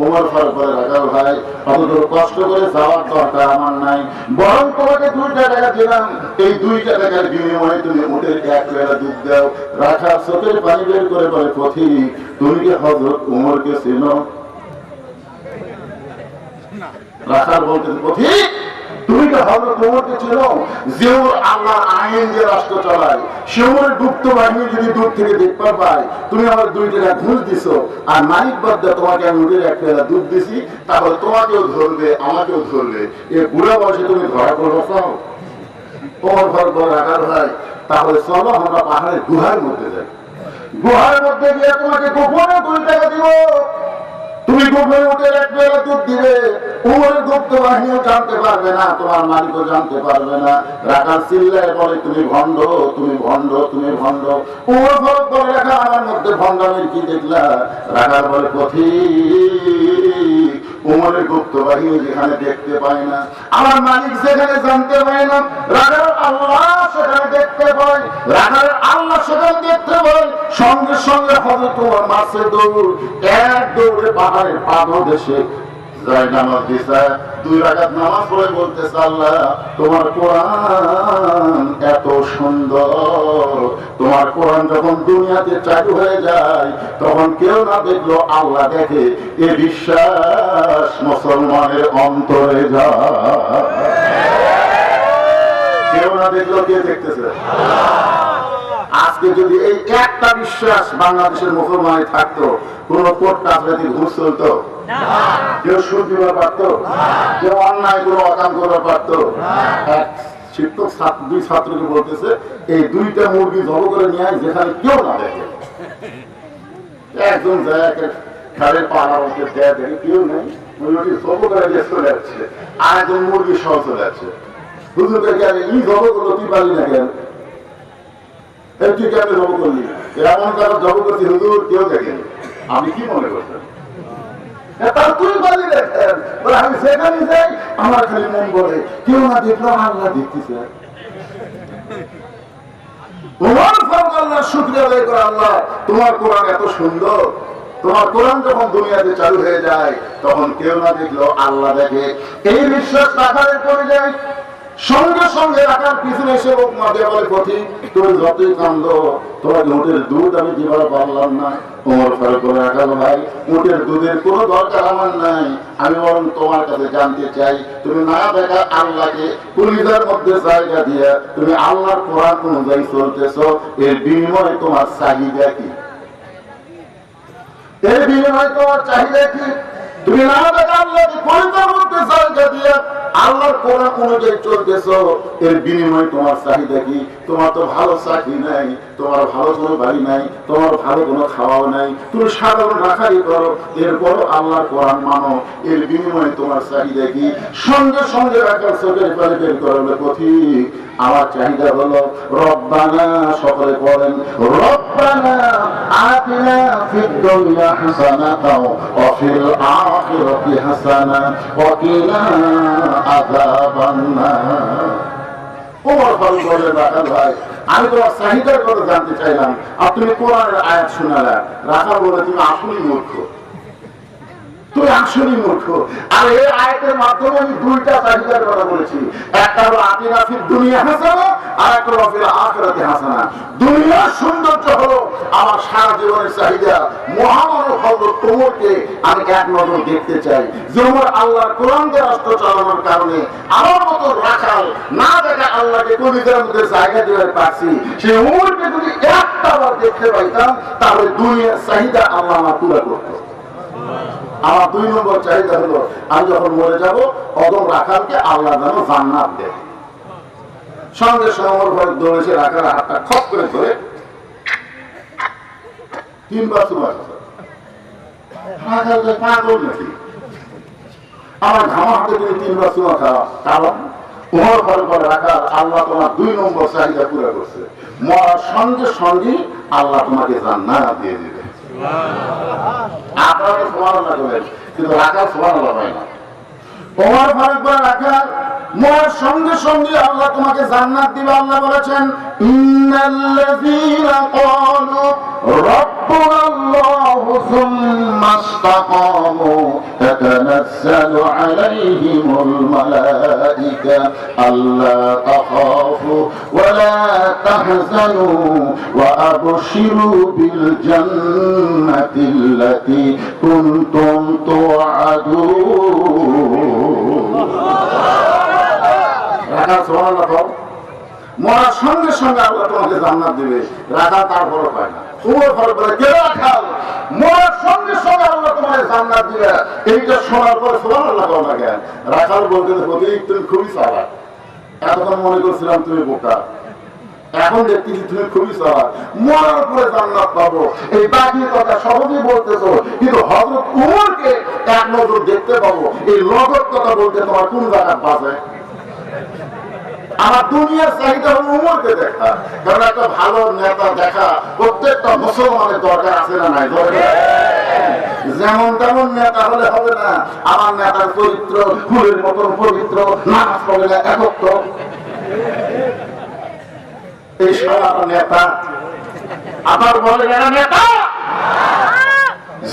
ওমর ফারুক বলে রাখাল ভাই অতদূর কষ্ট করে যাওয়ার দরকার আমার নাই, বরং তোমাকে 2টা টাকা দিলাম, এই 2টা টাকার বিনিময়ে তুমি উটের এক বেলা দুধ দাও। রাখার চোখের পানি বের করে বলে পথিক তুমি কি হযরত ওমরকে চেনো? রাখার বলতে পথিক তুমি কি হযরত ওমরকে চেনো? যে আল্লাহর আইন যে রাষ্ট্র চালায় সে ওমরের গুপ্ত বাহিনী যদি দূর থেকে দেখতে পায় তুমি আমার 2 টাকা ঘুষ দিছো আর মালিক বাদ্দা তোমাকে আমি উটের এক বেলা দুধ দিছি, তাহলে তোমাকেও ধরবে আমাকেও ধরবে, এ বুড়া বয়সে তুমি ধরা করবো চাও? ওমর ফারুক বলে রাখার ভাই তাহলে চলো আমরা পাহাড়ের গুহার মধ্যে যাই, গুহার মধ্যে গিয়ে তোমাকে গোপনে 2 টাকা দিব, তুমি গোপনে উঠে এক বেলা দুধ দিবে, উমরের গুপ্ত বাহিনীও জানতে পারবে না, তোমার মালিকও জানতে পারবে না। রাখাল চিল্লায় বলে তুমি ভণ্ড, তুমি ভণ্ড, তুমি ভণ্ড। উমর ফারুক বলে রাখা আমার মধ্যে ভণ্ডামির কি দেখলা? রাখাল বলে পথিক উমরের গুপ্ত বাহিনী যেখানে দেখতে পায় না, আমার মালিক যেখানে জানতে পায় না, রাখাল আল্লাহ সেখানে দেখতে পায়, রাখাল আল্লাহ সেখানে দেখতে পায়। সঙ্গে সঙ্গে হযরত তোমার মাসে দৌড়, এক দৌড়ে পাহাড়ের পাদদেশে যায় নামাজ দিছে, 2 রাকাত নামাজ পড়ে বলতেছে আল্লাহ তোমার কোরআন এত সুন্দর, তোমার কোরআন যখন দুনিয়াতে চালু হয়ে যায় তখন কেউ না দেখলো আল্লাহ দেখে, এ বিশ্বাস মুসলমানের অন্তরে যায়। কেউ না দেখলো কে দেখতেছে? আজকে যদি এই একটা বিশ্বাস বাংলাদেশের মুসলমানে থাকতো, কোন কোর্ট কাছাকাছি ঘুষ চলতো? কেউ সুদ দিতে পারতো? কেউ অন্যায় কোনো অকাম করতে পারতো? এক শিক্ষক 2 ছাত্রকে বলতেছে এই 2টা মুরগি জব করে নিয়ে আয় যেখানে কেউ না দেখে। একজন যায় খালের পাড়া ওকে দেয়, দেখে কেউ নেই, মুরগি জব করে দিয়ে চলে যাচ্ছে, আর একজন মুরগি সহ চলে যাচ্ছে। হুজুরকে গেলে ই জব করলো তুই পারলি না কেন? তুই কেন জব করলি? এমন কারো জব করছি হুজুর কেউ দেখেনি, আপনি কি মনে করছেন? আমি সেখানে যাই আমার খালি মন বলে কেউ না দেখলো আল্লাহ দেখতেছে। তোমার ফারুক আল্লাহ শুকরিয়া আদায় করে, আল্লাহ তোমার কোরআন এত সুন্দর, তোমার কোরআন যখন দুনিয়াতে চালু হয়ে যায় তখন কেউ না দেখলো আল্লাহ দেখে। এই বিশ্বাস রাখার পরে যায়, সঙ্গে সঙ্গে রাখার পিছনে এসে উপমা দিয়ে বলে পথিক তুমি যতই কান্দ তোমাকে উটের দুধ আমি দিবার পারলাম না। ওমর ফারুক বলে রাখাল ভাই উটের দুধের কোনো দরকার আমার নাই, আমি বরং তোমার কাছে জানতে চাই তুমি না দেখা আল্লাহকে কলিজার মধ্যে জায়গা দিয়ে তুমি আল্লাহর কোরআন অনুযায়ী চলতেছ, এর বিনিময়ে তোমার চাহিদা কি? এর বিনিময়ে তোমার চাহিদা কি? তুমি না দেখা আল্লাহকে কলিজার মধ্যে জায়গা দিয়ে আল্লাহর কোরআন অনুযায়ী চলতেছ, এর বিনিময়ে তোমার চাহিদা কি? তোমার তো ভালো চাকরি নাই, তোমার ভালো কোনো বাড়ি নাই, তোমার ভালো কোনো খাওয়াও নাই, তুমি সাধারণ রাখাই করো, এরপরও আল্লাহর কোরআন মানো, এর বিনিময়ে তোমার চাহিদা কি? সঙ্গে সঙ্গে রাখার চোখের পানি বের করবে পথিক আমার চাহিদা হলো রব্বানা, সকলে পড়েন রব্বানা আতিনা ফিদ দুনিয়া হাসানাতাও ওয়া ফিল আখিরাতি হাসানা ওয়া কিনা আযাবান নার। ওমর ফারুক বলে রাখাল ভাই আমি তোমার চাহিদার কথা জানতে চাইলাম, আর তুমি কোরআনের আয়াত শোনালে। রাখাল বলে তুমি আসলেই মূর্খ, তুই আসলেই মূর্খ। আর এই আয়াতের মাধ্যমে আমি দুইটা চাহিদার কথা বলেছি, একটা হলো আতিনা ফিদ দুনিয়া হাসানা, আর একটা হলো ফিল আখিরাতি হাসানা। দুনিয়ার সৌন্দর্য হলো আমার সারা জীবনের চাহিদা। মহামানব হযরত ওমরকে আমি এক নজর দেখতে চাই, যে ওমর আল্লাহর কোরআনকে রাষ্ট্র চালানোর কারণে আমার মতো রাখাল না দেখা আল্লাহকে কলিজার মধ্যে জায়গা দেওয়ার পারছি, সেই ওমরকে যদি একটা বার দেখতে পাইতাম তাহলে দুনিয়ার চাহিদা আল্লাহ আমার পুরা করতো। আমার 2 নম্বর চাহিদা হলো আমি যখন মরে যাব অদম রাখালকে আল্লাহ যেন জান্নাত দেয়। সঙ্গে সঙ্গে ঘরে দৌড়েছে, রাখাল হাতটা খপ করে ধরে 3 বার চুমা খাচ্ছে। রাখাল পাগল নাকি? আমার ঘামা হাতে তুমি 3 বার চুমা খাওয়া, কারণ ওমর ঘরে ঘরে রাখাল আল্লাহ তোমার 2 নম্বর চাহিদা পুরো করছে। মরার সঙ্গে সঙ্গে আল্লাহ তোমাকে জান্নাত দিয়ে দিবে। আপনারা সুবহানাল্লাহ বলেন, কিন্তু রাখাল সুবহানাল্লাহ হয় না। ওমর ফারুক বলে রাখাল মরার সঙ্গে সঙ্গে আল্লাহ তোমাকে জান্নাত দিবে। আল্লাহ বলেছেন ইন্নাল্লাযীনা ক্বালু রাব্বুনাল্লাহু সুম্মা ইসতাকামু তাতানাজ্জালু আলাইহিমুল মালায়েকা আল্লা তাখাফু ওয়া লা তাহজানু ওয়া আবশিরু বিল জান্নাতিল্লাতী কুনতুম তুআদুন। রাখাল সুবহানাল্লাহ বল, মরার সঙ্গে সঙ্গে আল্লাহ তোমাকে জান্নাত দিবে। রাখাল তারপর পায় না। ওমর ফারুক বলে কে রাখাল মরার সঙ্গে সঙ্গে আল্লাহ তোমাকে জান্নাত দিবে, এইটা শোনার পরে সুবহানাল্লাহ বল না কেন? রাখাল বলতে তুমি খুবই চালাক, এতক্ষণ মনে করছিলাম তুমি বোকা, এখন দেখতেছি তুমি খুবই চালাক, মরার পরে জান্নাত পাবো। এই বাকি কথা সহজেই বলতেছো, কিন্তু হযরত ওমরকে এক নজর দেখতে পাবো, এই লগত কথা বলতে তোমার কোন জায়গায় বাজে? আমার দুনিয়ার চাহিদা হলো উমরকে দেখা, কারণ একটা ভালো নেতা দেখা প্রত্যেকটা মুসলমানের দরকার আছে না নাই? যেমন তেমন নেতা হলে হবে না। আমার নেতার চরিত্র ফুলের মতন পবিত্র, নামাজ পড়ে না একত্র, এই সারা নেতা আবার বলে নেতা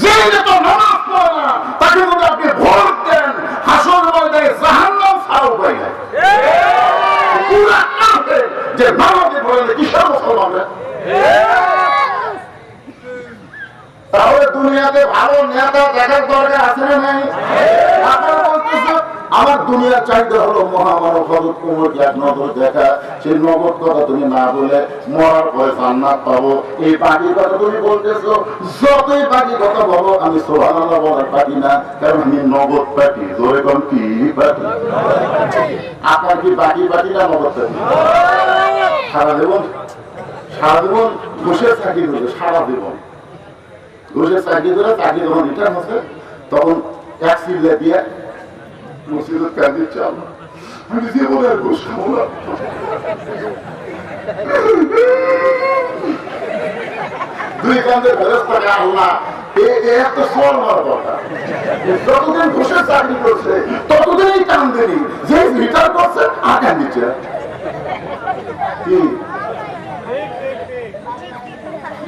যে নেতা নামাজ পড়ে না তাকে যদি আপনি ভোট দেন হাসর ময়দানে জাহান্নাম ছাড়া উপায় নাই। যে নামাজে পড়ে কিসের মুসলমান? তাহলে দুনিয়াতে ভালো নেতা দেখার দরকার আছে না নাই? আপনারা বলতেছেন আমার দুনিয়ার চাহিদা হলো মহামানব হযরত ওমরকে এক নজর দেখা। সেই নগদ কথা তুমি না বলে মরার পরে জান্নাত পাবো, এই বাকি কথা তুমি বলতেছো। যতই বাকি কথা বলো আমি সুবহানাল্লাহ বলার পারি না, কারণ আমি নগদ পাটি। জোরে কোন কি পাটি? আপনার কি বাকি পাটি না নগদ পাটি? সারা জীবন ঘুষের চাকরি করবে, সারা জীবন ঘুষের চাকরি করে চাকরি যখন রিটার্ন হচ্ছে তখন এক সিলে দিয়ে মসজিদের কাজে চাল আমি জীবনের ঘুষ খাবো না। দুই কান্দের ফেরেশতাকে আল্লাহ এত সওয়াল মারা দরকার। যতদিন ঘুষের চাকরি করছে ততদিনই কান্দেনি, যে রিটার্ন করছে আর কান্দিচ্ছে কি?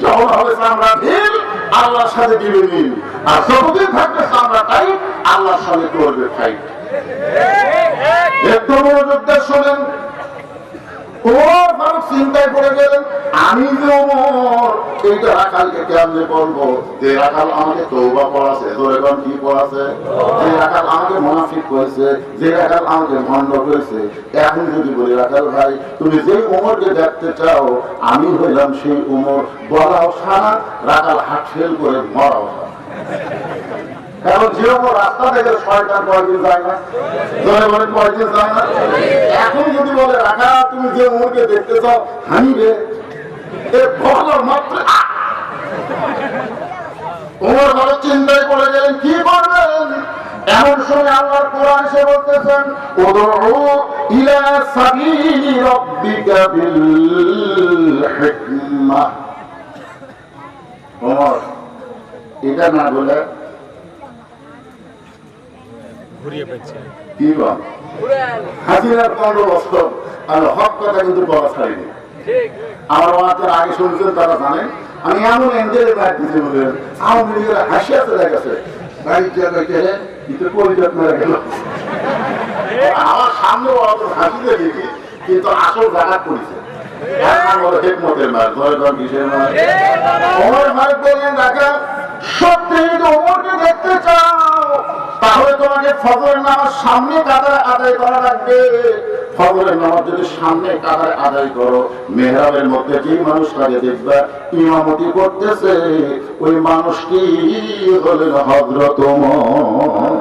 যখন হবে চামড়া ঢিল আল্লাহর সাথে দিবে মিল, আর যতদিন থাকবে চামড়া টাই আল্লাহর সাথে করবে ফাইট। একটু মনোযোগ দিয়ে শোনেন। ওমর ফারুক চিন্তায় পড়ে গেলেন, আমি যে ওমর এইটা রাখালকে কেমনে বলবো? যে রাখাল আমাকে তওবা পড়াছে, ধরে কোন কি পড়াছে? যে রাখাল আমাকে মুনাফিক করেছে, যে রাখাল আমাকে ভণ্ড করেছে। এখন যদি বলি রাখাল ভাই তুমি যে ওমরকে দেখতে চাও আমি হইলাম সেই ওমর, বলাও সারা, রাখাল হাত ফেল করে মরাও সারা। কারণ যে ওমর রাস্তা থেকে শয়তান কয়েকদিন যায় না, ধরে বলেন কয়েকদিন যায় না। এখন যদি বলে রাখা তুমি যে ওমরকে দেখতে চাও হানিবে, বলার মাত্র ওমর ভালো চিন্তায় পড়ে গেলেন কি করবেন। এমন সময় আল্লাহর কোরআন এসে বলতেছেন উদউ ইলা সাবিলি রাব্বিকা বিল হিকমাহ। ওমর এটা না বলে কি বল হাসিনার 15 বছর আর হক কথা কিন্তু বলা ছাড়িনি। আমার ওয়াজের আগে শুনছেন তারা জানেন আমি এমন এনজয়ের মার দিতে বলেন আওয়ামী লীগের হাসিয়া চলে গেছে, বাড়ির জায়গাকে কিন্তু পরিচয় মেরে গেল। আমার সামনে হাসি দেখি, কিন্তু আসল জায়গা করেছে। হেকমতের মার ধরে কিসের মার ওমর ফারুক বললেন, রাখা সত্যি যদি ওমরকে দেখতে চাও তাহলে তোমাকে ফজরের নামাজ সামনে কাতারে আদায় করা লাগবে। ফজরের নামাজ যদি সামনে কাতারে আদায় করো, মেহরাবের মধ্যে যে মানুষটাকে দেখবা ইমামতি করতেছে, ওই মানুষটি হলেন হযরত ওমর।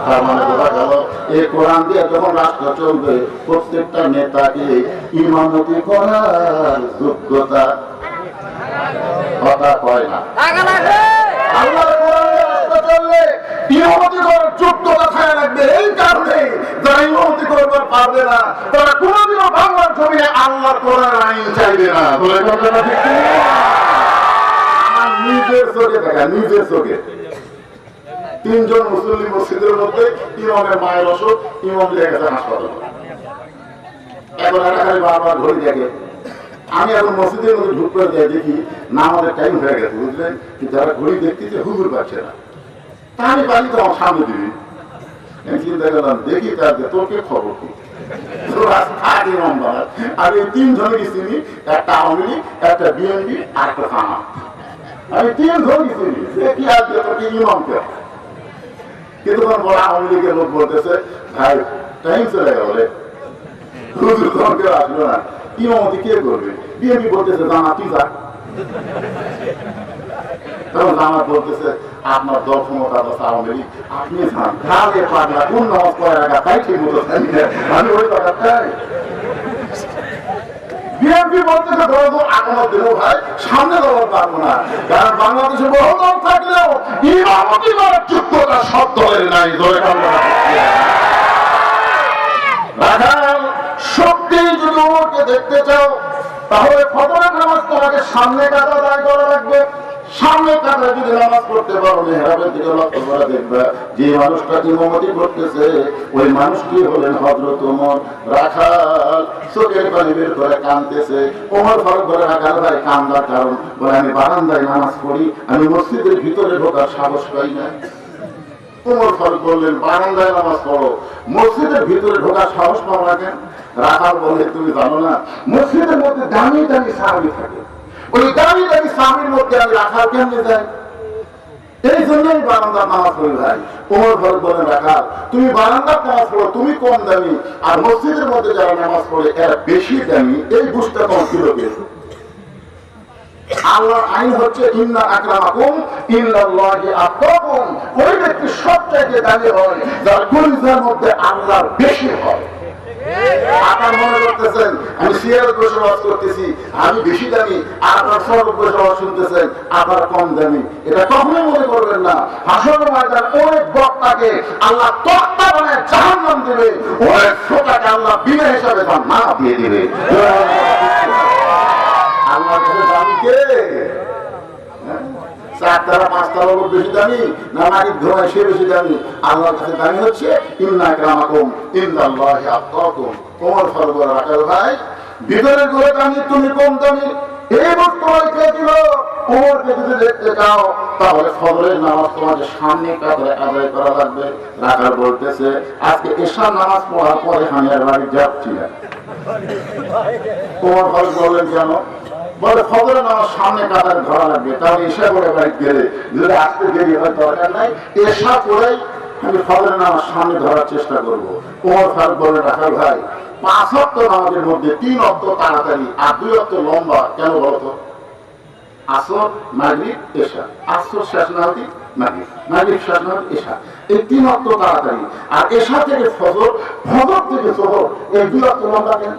তার মানে বোঝা গেল, এই কোরআন দিয়ে যখন রাষ্ট্র চলবে, প্রত্যেকটা নেতাকে ইমামতি করার যোগ্যতা কথা কয় না। আল্লাহর কোরআনে রাষ্ট্র চললে ইমামতি করার যোগ্যতা থাকা লাগবে। এই কারণে যারা ইমামতি করবার পারবে না, তারা কোনোদিনও বাংলার জমিনে আল্লাহর কোরআনের আইন চাইবে না। বলে কথাটা ঠিক কি? আমার নিজের চোখে দেখা, নিজের চোখে তিনজন মুসলিম মসজিদের মধ্যে ইমামের মায়ের অসুখ, ইমাম দিয়ে গেছে হাসপাতাল। এখন এলাকায় বারবার ঘড়ি দেখে। আমি এখন মসজিদের মধ্যে ঢুক করে যাই, দেখি না আমাদের টাইম হয়ে গেছে, বুঝলেন? যারা ঘড়ি দেখতেছে হুজুর পাচ্ছে না, তা আমি পারি তো আমার সামনে দিবি। চিন্তা করলাম, দেখি তাকে তোর কে খবর কি আর এই তিনজনকে চিনি, একটা আওয়ামী লীগ, একটা বিএনপি আর একটা থানা। আমি তিনজনকে চিনি, দেখি আর তোর ইমামকে। কিন্তু বড় আওয়ামী লীগের লোক বলতেছে, ভাই টাইম চলে গেল রে, হুজুর তখন কেউ আসলো না, ইমামতি কে করবে? বিএনপি বলতেছে জানা তুই যা। তখন জামাত বলতেছে আপনার দল ক্ষমতা আছে আওয়ামী লীগ, আপনি যান। ঘাড়ে পাগলা, কোন নামাজ পড়ে রাখা তাই ঠিক মতো জানি না, আমি ওই কথা চাই। বিএনপি বলতেছে ধরো তো আগামত দিলেও ভাই সামনে দেওয়ার পারবো না, কারণ বাংলাদেশে বহু দল থাকলেও ইমামতি করার যোগ্যতা সব দলের নাই। ধরে সত্যি যদি ওকে দেখতে চাও, তাহলে ফজরের নামাজ তোমাকে সামনে কাতার আদায় করা লাগবে। সামনে কাতারে যদি নামাজ পড়তে পারো, মেহরাবের দিকে লক্ষ্য করে দেখবা যে মানুষটা ইমামতি করতেছে, ওই মানুষটি হলেন হযরত ওমর। রাখাল চোখের পানি বের করে কাঁদতেছে। ওমর ফারুক বলে, রাখাল ভাই কান্দার কারণ? বলে, আমি বারান্দায় নামাজ পড়ি, আমি মসজিদের ভিতরে ঢোকার সাহস পাই না। ওমর ফারুক বললেন, বারান্দায় নামাজ পড়ো, মসজিদের ভিতরে ঢোকার সাহস পাও না কেন? রাখাল বলে, তুমি জানো না মসজিদের মধ্যে দামি দামি সাহাবী থাকে, ওই দামি দামি সাহাবীর মধ্যে আমি রাখাল কেমনে যাই? এই জন্যই বারান্দার নামাজ পড়ি ভাই। ওমর ফারুক বলেন, রাখাল তুমি বারান্দার নামাজ পড়ো, তুমি কম দামি, আর মসজিদের মধ্যে যারা নামাজ পড়ে এরা বেশি দামি, এই বুঝতে কম কিলো পেয়েছে। আল্লাহর আইন হচ্ছে ইন্না আকরামাকুম ইনদাল্লাহি আতকাকুম। ওই ব্যক্তি সবচেয়ে দামি হয় যার কলিজার মধ্যে আল্লাহর বেশি হয়। আপনার মনে করতেছেন আমি সিয়ারে বসবাস করতেছি, আমি বেশি দামি, আর আপনার সড়ক বসবাস শুনতেছেন আপনার কম দামি। এটা কখনোই মনে করবেন না। হাসরের ময়দান অনেক বক্তাকে আল্লাহ তক্তা বানায় জাহান্নাম দেবে, অনেক ছোটাকে আল্লাহ বিনা হিসাবে জান্নাত দিয়ে দিবে। আল্লাহর কাছে দামি কে? চারতলা পাঁচতলা লোক বেশি দামি না মালিক ধোঁয়ায় সে বেশি দামি? আল্লাহর কাছে দামি হচ্ছে ইন্না আকরামাকুম ইনদাল্লাহি আতকাকুম। ওমর ফারুক রাখাল ভাই, ভিতরের ঘরে দামি, তুমি কম দামি, এই বর্তমানে কে দিল? ওমরকে যদি দেখতে চাও তাহলে ফজরের নামাজ তোমাকে সামনে কাতারে আদায় করা লাগবে। রাখাল বলতেছে, আজকে এশার নামাজ পড়ার পরে আমি আর বাড়ি যাচ্ছি না। ওমর ফারুক বললেন, কেন? বলে, ফজরের নামাজ সামনে কাতারে ধরা লাগবে, তাহলে এশা করে বাড়ি গেলে যদি আসতে দেরি হয় দরকার নাই, এশা করেই আমি ফজরের নামাজ সামনে ধরার চেষ্টা করবো। ওমর ফারুক বলে, রাখাল ভাই 5 ওয়াক্ত নামাজের মধ্যে 3 ওয়াক্ত তাড়াতাড়ি আর 2 ওয়াক্ত লম্বা কেন বলতো? আসর, মাগরিব, এশা। আসর শেষ নামাজ মাগরিব, মাগরিব শেষ নামাজ এশা, এই 3 ওয়াক্ত তাড়াতাড়ি, আর এশা থেকে ফজর, ফজর থেকে যোহর, এই 2 ওয়াক্ত লম্বা কেন?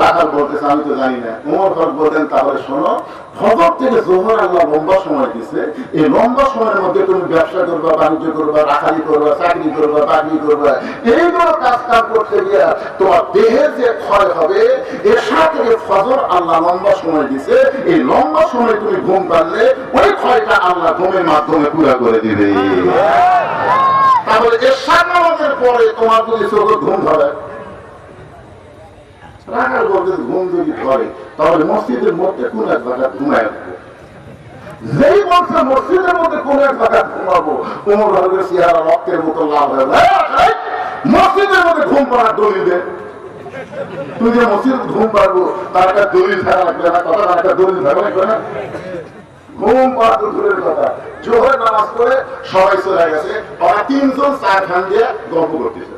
রাখাল বলতেছে, আমি তো জানি না। ওমর ফারুক বলতেন, তাহলে শোনো, ফজর থেকে যোহর আল্লাহ লম্বা সময় দিচ্ছে, এই লম্বা সময়ের মধ্যে তুমি ব্যবসা করবা, বাণিজ্য করবা, রাখালি করবা, চাকরি করবা, বাকরি করবা, এইগুলো কাজ কাজ করতে গিয়ে তোমার দেহের যে ক্ষয় হবে, এর সাথে ফজর আল্লাহ লম্বা সময় দিচ্ছে, এই লম্বা সময় তুমি ঘুম পারলে ওই ক্ষয়টা আল্লাহ ঘুমের মাধ্যমে পুরা করে দিবে। তাহলে এশা নামাজের পরে তোমার যদি চোখে ঘুম ধরে, রাখাল বলতে ঘুম যদি ধরে, তাহলে মসজিদের মধ্যে কোন এক জায়গায় ঘুমায় রাখবে। যেই বলছে মসজিদের মধ্যে কোন এক জায়গায় ঘুমাবো, ওমর ফারুকের চেহারা রক্তের মতো লাল হয়ে যায়। মসজিদের মধ্যে ঘুম পাড়ার দলিল দে। তুই যে মসজিদ ঘুম পারবো তার একটা দলিল থাকা লাগবে না, কথা তার একটা দলিল থাকা লাগবে না। ঘুম পাড়া তো দূরের কথা, জোহরের নামাজ পড়ে সবাই চলে গেছে, ওরা তিনজন চার খান দিয়ে গল্প করতেছে।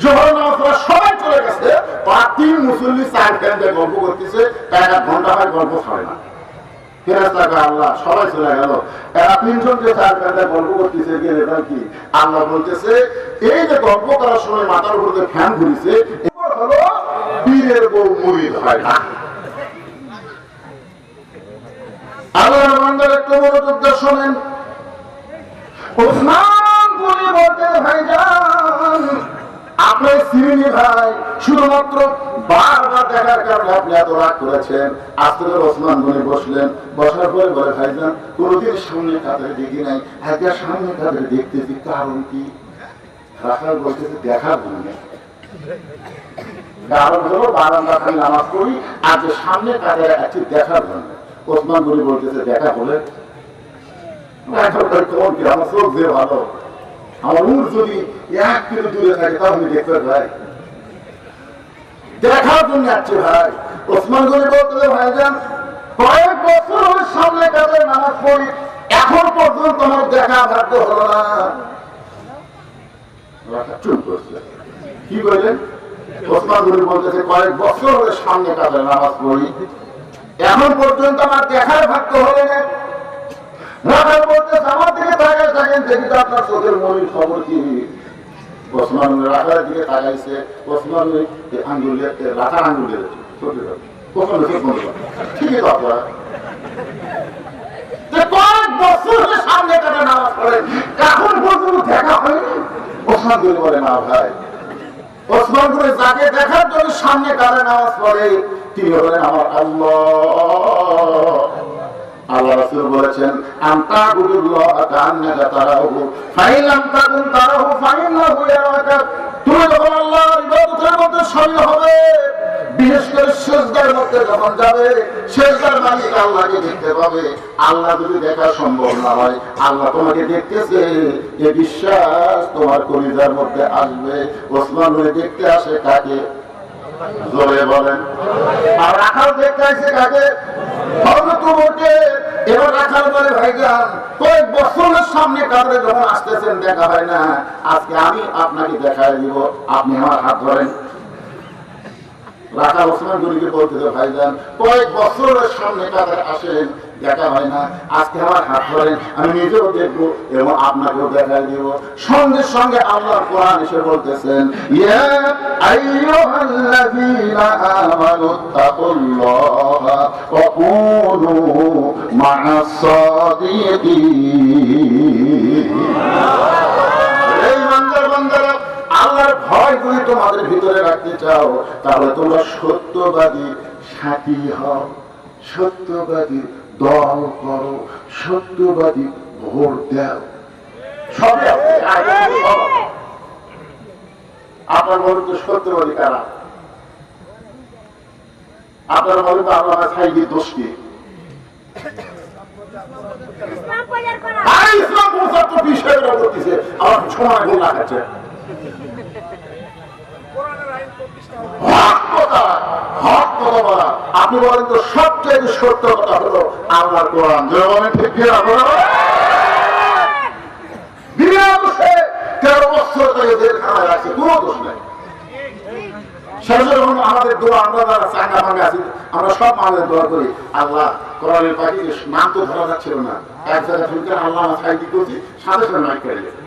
জোহরের নামাজ পড়ে সবাই চলে গেছে, ওরা তিন মুসল্লি চার খান দিয়ে গল্প করতেছে, এক ঘন্টা হয় গল্প ছাড়ে না। আল্লাহ সবাই চলে গেল, এরা তিনজন যে চার ঘন্টা গল্প করতেছে কি আল্লাহ বলতেছে, এই যে গল্প করার সময় মাথার উপর যে ফ্যান ঘুরিছে হলো বীরের বউ মুরিদ হয় না। আল্লাহর বান্দার একটু মনোযোগ দিয়ে শোনেন। ওসমান গনি বলতে ভাইজান আপনি সিরিনি ভাই শুধুমাত্র বারবার দেখার কারণে আপনি এত রাগ করেছেন। আজকে ওসমান গনি বসলেন, বসার পরে বলে ভাইজান কোনদিন সামনে কাদের দেখি নাই, আজকে সামনে কাদের দেখতেছি, কারণ কি? রাখাল বলতেছে দেখার জন্য, কারণ হলো বারান্দা খালি নামাজ পড়ি, আজ সামনে কাদের আছে দেখার জন্য। ওসমান গনি বলতেছে দেখা হলে কোন কি আমার চোখ যে ভালো, আমার উঠ যদি 1 কিলো দূরে থাকে তাও আমি দেখতে ভাই, দেখার জন্য আসছে ভাই। ওসমান গনি বলতে ভাইজান কয়েক বছর হলে সামনে কাদের নামাজ পড়ি, এখন পর্যন্ত আমার দেখা ভাগ্য হলো না। চুপ করছে। কি বললেন? ওসমান গনি বলতেছে কয়েক বছর হলে সামনে কাদের নামাজ পড়ি, এখন পর্যন্ত আমার দেখার ভাগ্য হলো না। রাখাল বলতেছে আমার দিকে তাকায় থাকেন, দেখি তো আপনার চোখের মনির খবর কি। ওসমান রাখার দিকে তাকাইছে, ওসমান আঙ্গুল রাখার আঙ্গুল দিয়েছে, ঠিকই তো আপনারা কয়েক বছর সামনে কাটা নামাজ পড়েন, এখন পর্যন্ত দেখা হয়নি। ওসমান গনি বলে না ভাই, ওসমান গনি যাকে দেখার জন্য সামনে কাটা নামাজ পড়ে তিনি হলেন আমার আল্লাহ। আল্লাহ রাসূল বলেছেন আনতা বুদুল্লাহ কান্নাকা তারাহু ফাইন লাম তাকুন তারাহু ফাইন্নাহু ইয়ারাকা। তুমি যখন আল্লাহর ইবাদতের মধ্যে শামিল হবে, বিশেষ করে সিজদার মধ্যে যখন যাবে, সিজদার মালিক আল্লাহকে দেখতে পাবে। আল্লাহ যদি দেখা সম্ভব না হয়, আল্লাহ তোমাকে দেখতেছে, এই বিশ্বাস তোমার কলিজার মধ্যে আসবে। ওসমান গনি দেখতে আসে কাকে? জোরে বলেন। আর রাখাল দেখতে আসে কাকে? এবার রাখাল বলে ভাইজান কয়েক বছরের সামনে কাঁদরে যখন আসতেছেন দেখা হয় না, আজকে আমি আপনাকে দেখাই দিব, আপনি আমার হাত ধরেন। রাখাল ওসমান গনিকে বলতেছে ভাইজান কয়েক বছরের সামনে কাঁদরে আসেন, দেখা হয় না, আজকে আমার হাত ধরেন, আমি নিজেও দেখবো এবং আপনাকেও দেখাই দিব। সঙ্গে সঙ্গে আল্লাহর কোরআন এসে বলতেছেন ইয়া আইয়ুহাল্লাযীনা আমানুত্তাকুল্লাহা ওয়া কুনু মা'আস সাদিকিন। এই বান্দারা আল্লাহর ভয় যদি তোমাদের ভিতরে রাখতে চাও, তাহলে তোমরা সত্যবাদী সাথী হও, সত্যবাদী দল করো, সত্যবাদী ভোট দাও। আপনার বলেন তো সত্যবাদী কারা? আপনারা বলেন তো আল্লাহ সাইকের দোষ কি? ইসলাম প্রচার তো বিষয়টা করতেছে, আমার সময় গোল লাগাচ্ছে। আপনি বলেন তো সবচেয়ে সত্য কথা হলো আল্লাহর কোরআন। ঠিক কি? 13 বছর ধরে জেলখানায় আছে, কোনো দোষ নাই। আমাদের দোয়া, আমরা যারা চাঙ্গা ভাঙ্গা আছি, আমরা সব আমাদের দোয়া করি আল্লাহ কোরআনের পাখি নাম তো ধরা যাচ্ছিল না, এক জায়গায় ঢুকে আল্লাহ সাইদি করছি, সাথে সাথে মাইক করে গেছে।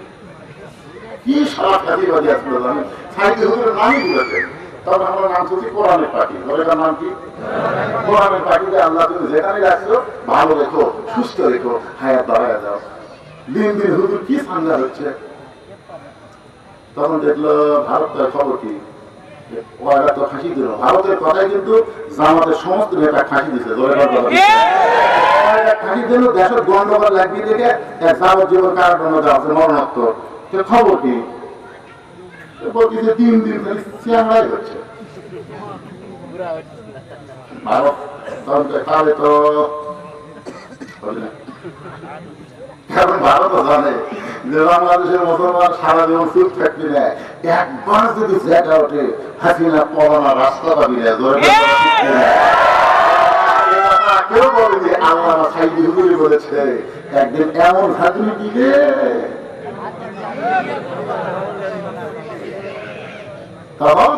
কি সারা ফাঁকিবাদী আসলো জানেন, সাইদি হুজুরের নামই বলেছে। তবে আমরা নাম করছি কোরআনের পাখি। ওটার নাম কি? কোরআনের পাখিকে আল্লাহ তুমি যেখানে রাখছো ভালো রেখো, সুস্থ রেখো, হায়াত বাড়ায় যাও। দিন দিন হুজুর কি সামনে হচ্ছে। তখন দেখলো ভারতের খবর কি, ওরা তো ফাঁসি দিল। ভারতের কথায় কিন্তু আমাদের সমস্ত নেতা ফাঁসি দিচ্ছে, ফাঁসি দিল। দেশের গন্ডগোল লাগিয়ে দেখে যাবজ্জীবন কারাদণ্ড দেওয়া হচ্ছে, মরণোত্তর। খবর কি? বলতেছে 3 দিন খালি চিয়াংরাই হচ্ছে। ভারত তাহলে তো কারণ ভারতও জানে যে বাংলাদেশের মুসলমান সারা জীবন চুপ থাকবি না, একবার যদি জায়গা ওঠে হাসিনা পড়ানো রাস্তা পাবি না। কেউ বলেনি, আল্লাহ সাইদি হুজুরি বলেছে একদিন এমন হাতুড়ি দিবে তখন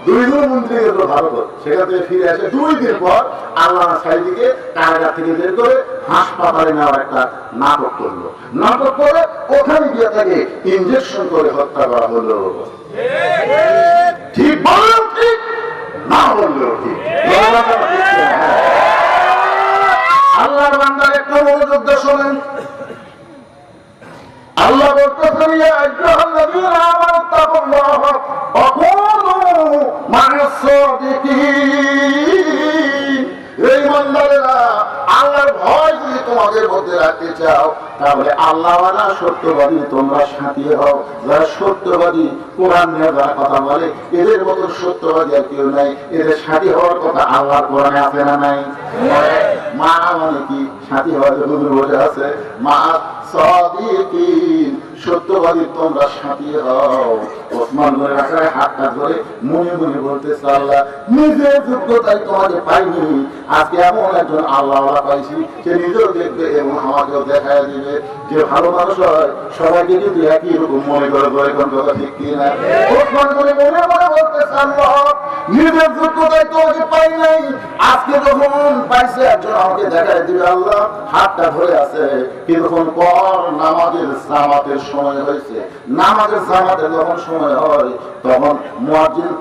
দুইজন মন্ত্রী গেল ভারত, সেখান থেকে ফিরে আসে 2 দিন পর আল্লাহ সাইদিকে কারাগার থেকে বের করে হাসপাতালে নেওয়ার একটা নাটক করলো। নাটক করে ওখানে গিয়ে তাকে ইনজেকশন করে হত্যা করা হলো। ঠিক বললেও ঠিক, না বললেও ঠিক। আল্লাহর বান্দার একটা মনোযোগ শোনেন। আল্লাহ বলতেছেন, ইয়া আইয়ুহাল্লাযীনা আমানু তাকুল্লাহ ওয়া কুনু মা'আস সাদিকিন। এই বান্দারা, আল্লাহর ভয় যদি তোমাদের মধ্যে রাখতে চাও তাহলে আল্লাহওয়ালা সত্যবাদী তোমরা সাথী হও। যারা সত্যবাদী, কোরআন নিয়ে যারা কথা বলে, এদের মতো সত্যবাদী আর কেউ নাই। এদের সাথী হওয়ার কথা আল্লাহর কোরআনে আছে না নাই? মা মানে কি সাথী হওয়ার জন্য বসে আছে, মা সাদিকিন, সত্যবাদী তোমরা সাথী হও। ওসমান গনি রাখায় হাতটা ধরে মনে মনে বলতেছে, আল্লাহ নিজের যোগ্যতায় তোমাকে পাইনি, আজকে এমন একজন আল্লাহওয়ালা পাইছি, সে নিজেও দেখবে এবং আমাকেও দেখায় দিবে। যে ভালো মানুষ হয় সবাইকে কিন্তু একই রকম মনে করে, এখন কথা ঠিক কিনা? ওসমান গনি মনে মনে বলতেছে, আল্লাহ নিজের যোগ্যতায় তোমাকে পাই নাই, আজকে যখন পাইছে একজন আমাকে দেখায় দিবে। আল্লাহ হাতটা ধরে আছে। কিছুক্ষণ পর নামাজের জামাতের সময় হয়েছে। নামাজের জামাতের যখন সময় হয় তখন মুয়াজ্জিন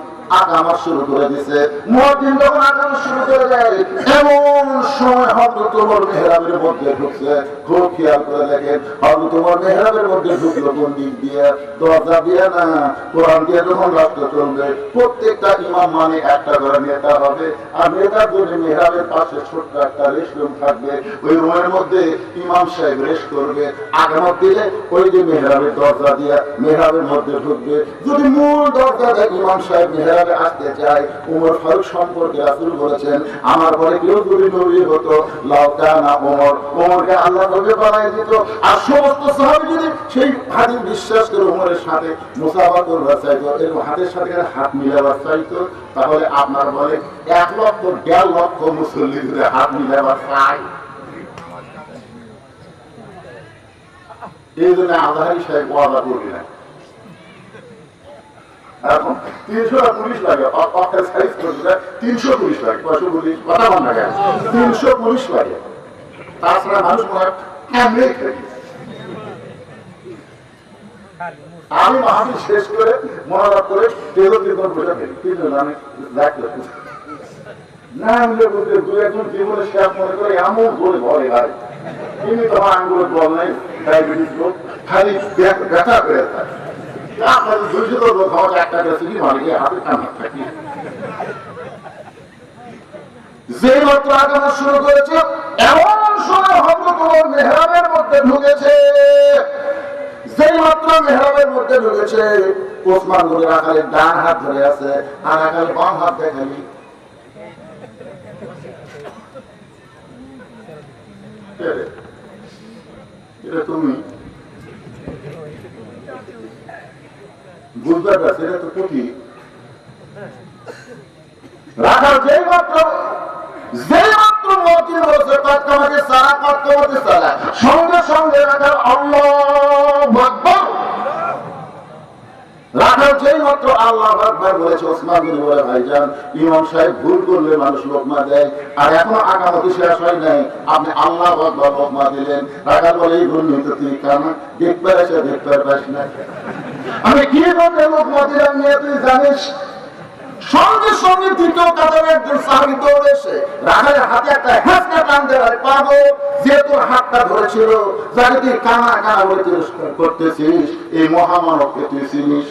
আকামত শুরু করে দিছে। মুয়াজ্জিন যখন আকামত শুরু করে দেয়, এমন সময় হযরত ওমর মেহরাবের মধ্যে ঢুকছে। খুব খেয়াল করে দেখেন, হযরত ওমর মেহরাবের মধ্যে ঢুকলো কোন দিক দিয়ে? দরজা দিয়ে না, কোরআন দিয়ে যখন রাস্তা চলবে, প্রত্যেকটা ইমাম মানে একটা করে নেতা হবে, আর নেতার জন্য মেহরাবের পাশে ছোট্ট একটা রেস্ট রুম থাকবে। ওই রুমের মধ্যে ইমাম সাহেব রেস্ট করবে। আকামত দিলে ওই যে মেহরাবের দরজা দিয়ে মেহরাবের মধ্যে ঢুকবে। যদি মূল দরজা দিয়ে ইমাম সাহেব মেহরাব আসতে চাই, উমর ফারুক সম্পর্কে রাসূল বলেছেন, আমার পরে কেউ যদি নবী হতো লাউ কানা উমর, উমরকে আল্লাহ নবী বানায় দিত। আর সমস্ত সাহাবী যদি সেই হাদিস বিশ্বাস করে উমরের সাথে মুসাফা করবার চাইতো, এরকম হাতের সাথে হাত মিলাবার চাইতো, তাহলে আপনার বলে 1 লক্ষ 1.5 লক্ষ মুসল্লি যদি হাত মিলাবার চাই। এই জন্য আজহারি সাহেব ওয়াদা করবি না। এখন 300 পুলিশ লাগে, 300 পুলিশ লাগে, 500 পুলিশ কথা বল না কেন, 300 পুলিশ লাগে। তাছাড়া মানুষ আমি মাহফিল শেষ করে মনোরাত করে বসে ফেলি। কি জন্য আমি না মিলে বলতে 2-1 জীবনে শেষ মনে করে এমন করে ঘরে ভাই, কিন্তু তোমার আঙ্গুলের বল নাই, ডায়াবেটিস রোগ, খালি ব্যথা করে থাকে। যে মাত্র আগামী শুরু করেছে, এমন সময় হযরত ওমর মেহরাবের মধ্যে ঢুকেছে। যেই মাত্র মেহরাবের মধ্যে ঢুকেছে, ওসমান গনি রাখালের ডান হাত ধরে আছে, আর রাখাল বাম হাত দেখালি। এটা তুমি বুঝতে পারছি, এটা তো প্রতি রাখার যেই মাত্র মতির বলছে কাটকামাতে সারা, সঙ্গে সঙ্গে রাখার আল্লাহু আকবার। রাখার যেই মাত্র আল্লাহু আকবার বলেছে, ওসমান গনি বলে, ভাইজান ইমাম সাহেব ভুল করলে মানুষ লোকমা দেয়, আর এখনো আকামতি শেষ হয় নাই, আপনি আল্লাহু আকবার লোকমা দিলেন। রাখার বলে, এই ভুল নিতে তুই কানা দেখতে আসে, দেখতে পাস না, আমি কি বলতে লোকমা দিলাম নিয়ে তুই জানিস? সঙ্গে সঙ্গে দ্বিতীয় কাতারে একজন সাহাবী দৌড়ে এসে রাখালের হাতে একটা হ্যাঁচকা টান দেয়, পাগল যে তোর হাতটা ধরেছিল, যাকে তুই কানা কানা বলে তিরস্কার করতেছিস, এই মহামানবকে তুই চিনিস?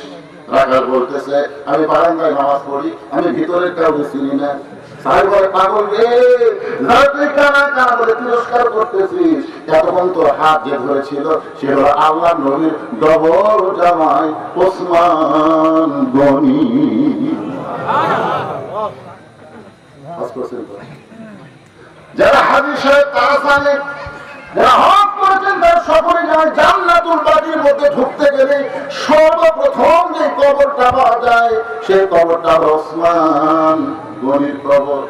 রাখাল বলতেছে, আমি বারান্দায় নামাজ পড়ি, আমি ভিতরের কাউকে চিনি না। সাহেব বলে, পাগল রে, তুই কানা কানা বলে তিরস্কার করতেছিস, এতক্ষণ তোর হাত যে ধরেছিল সে হলো আল্লাহ নবীর ডবল জামাই ওসমান গনি। যারা হাদিস সাহেব তারা জানে, যারা হক করেছেন তারা সকলে যায় জান্নাতুল বাকির মধ্যে ঢুকতে গেলে সর্বপ্রথম যে কবরটা পাওয়া যায় সেই কবরটা হলো ওসমান গনির কবর।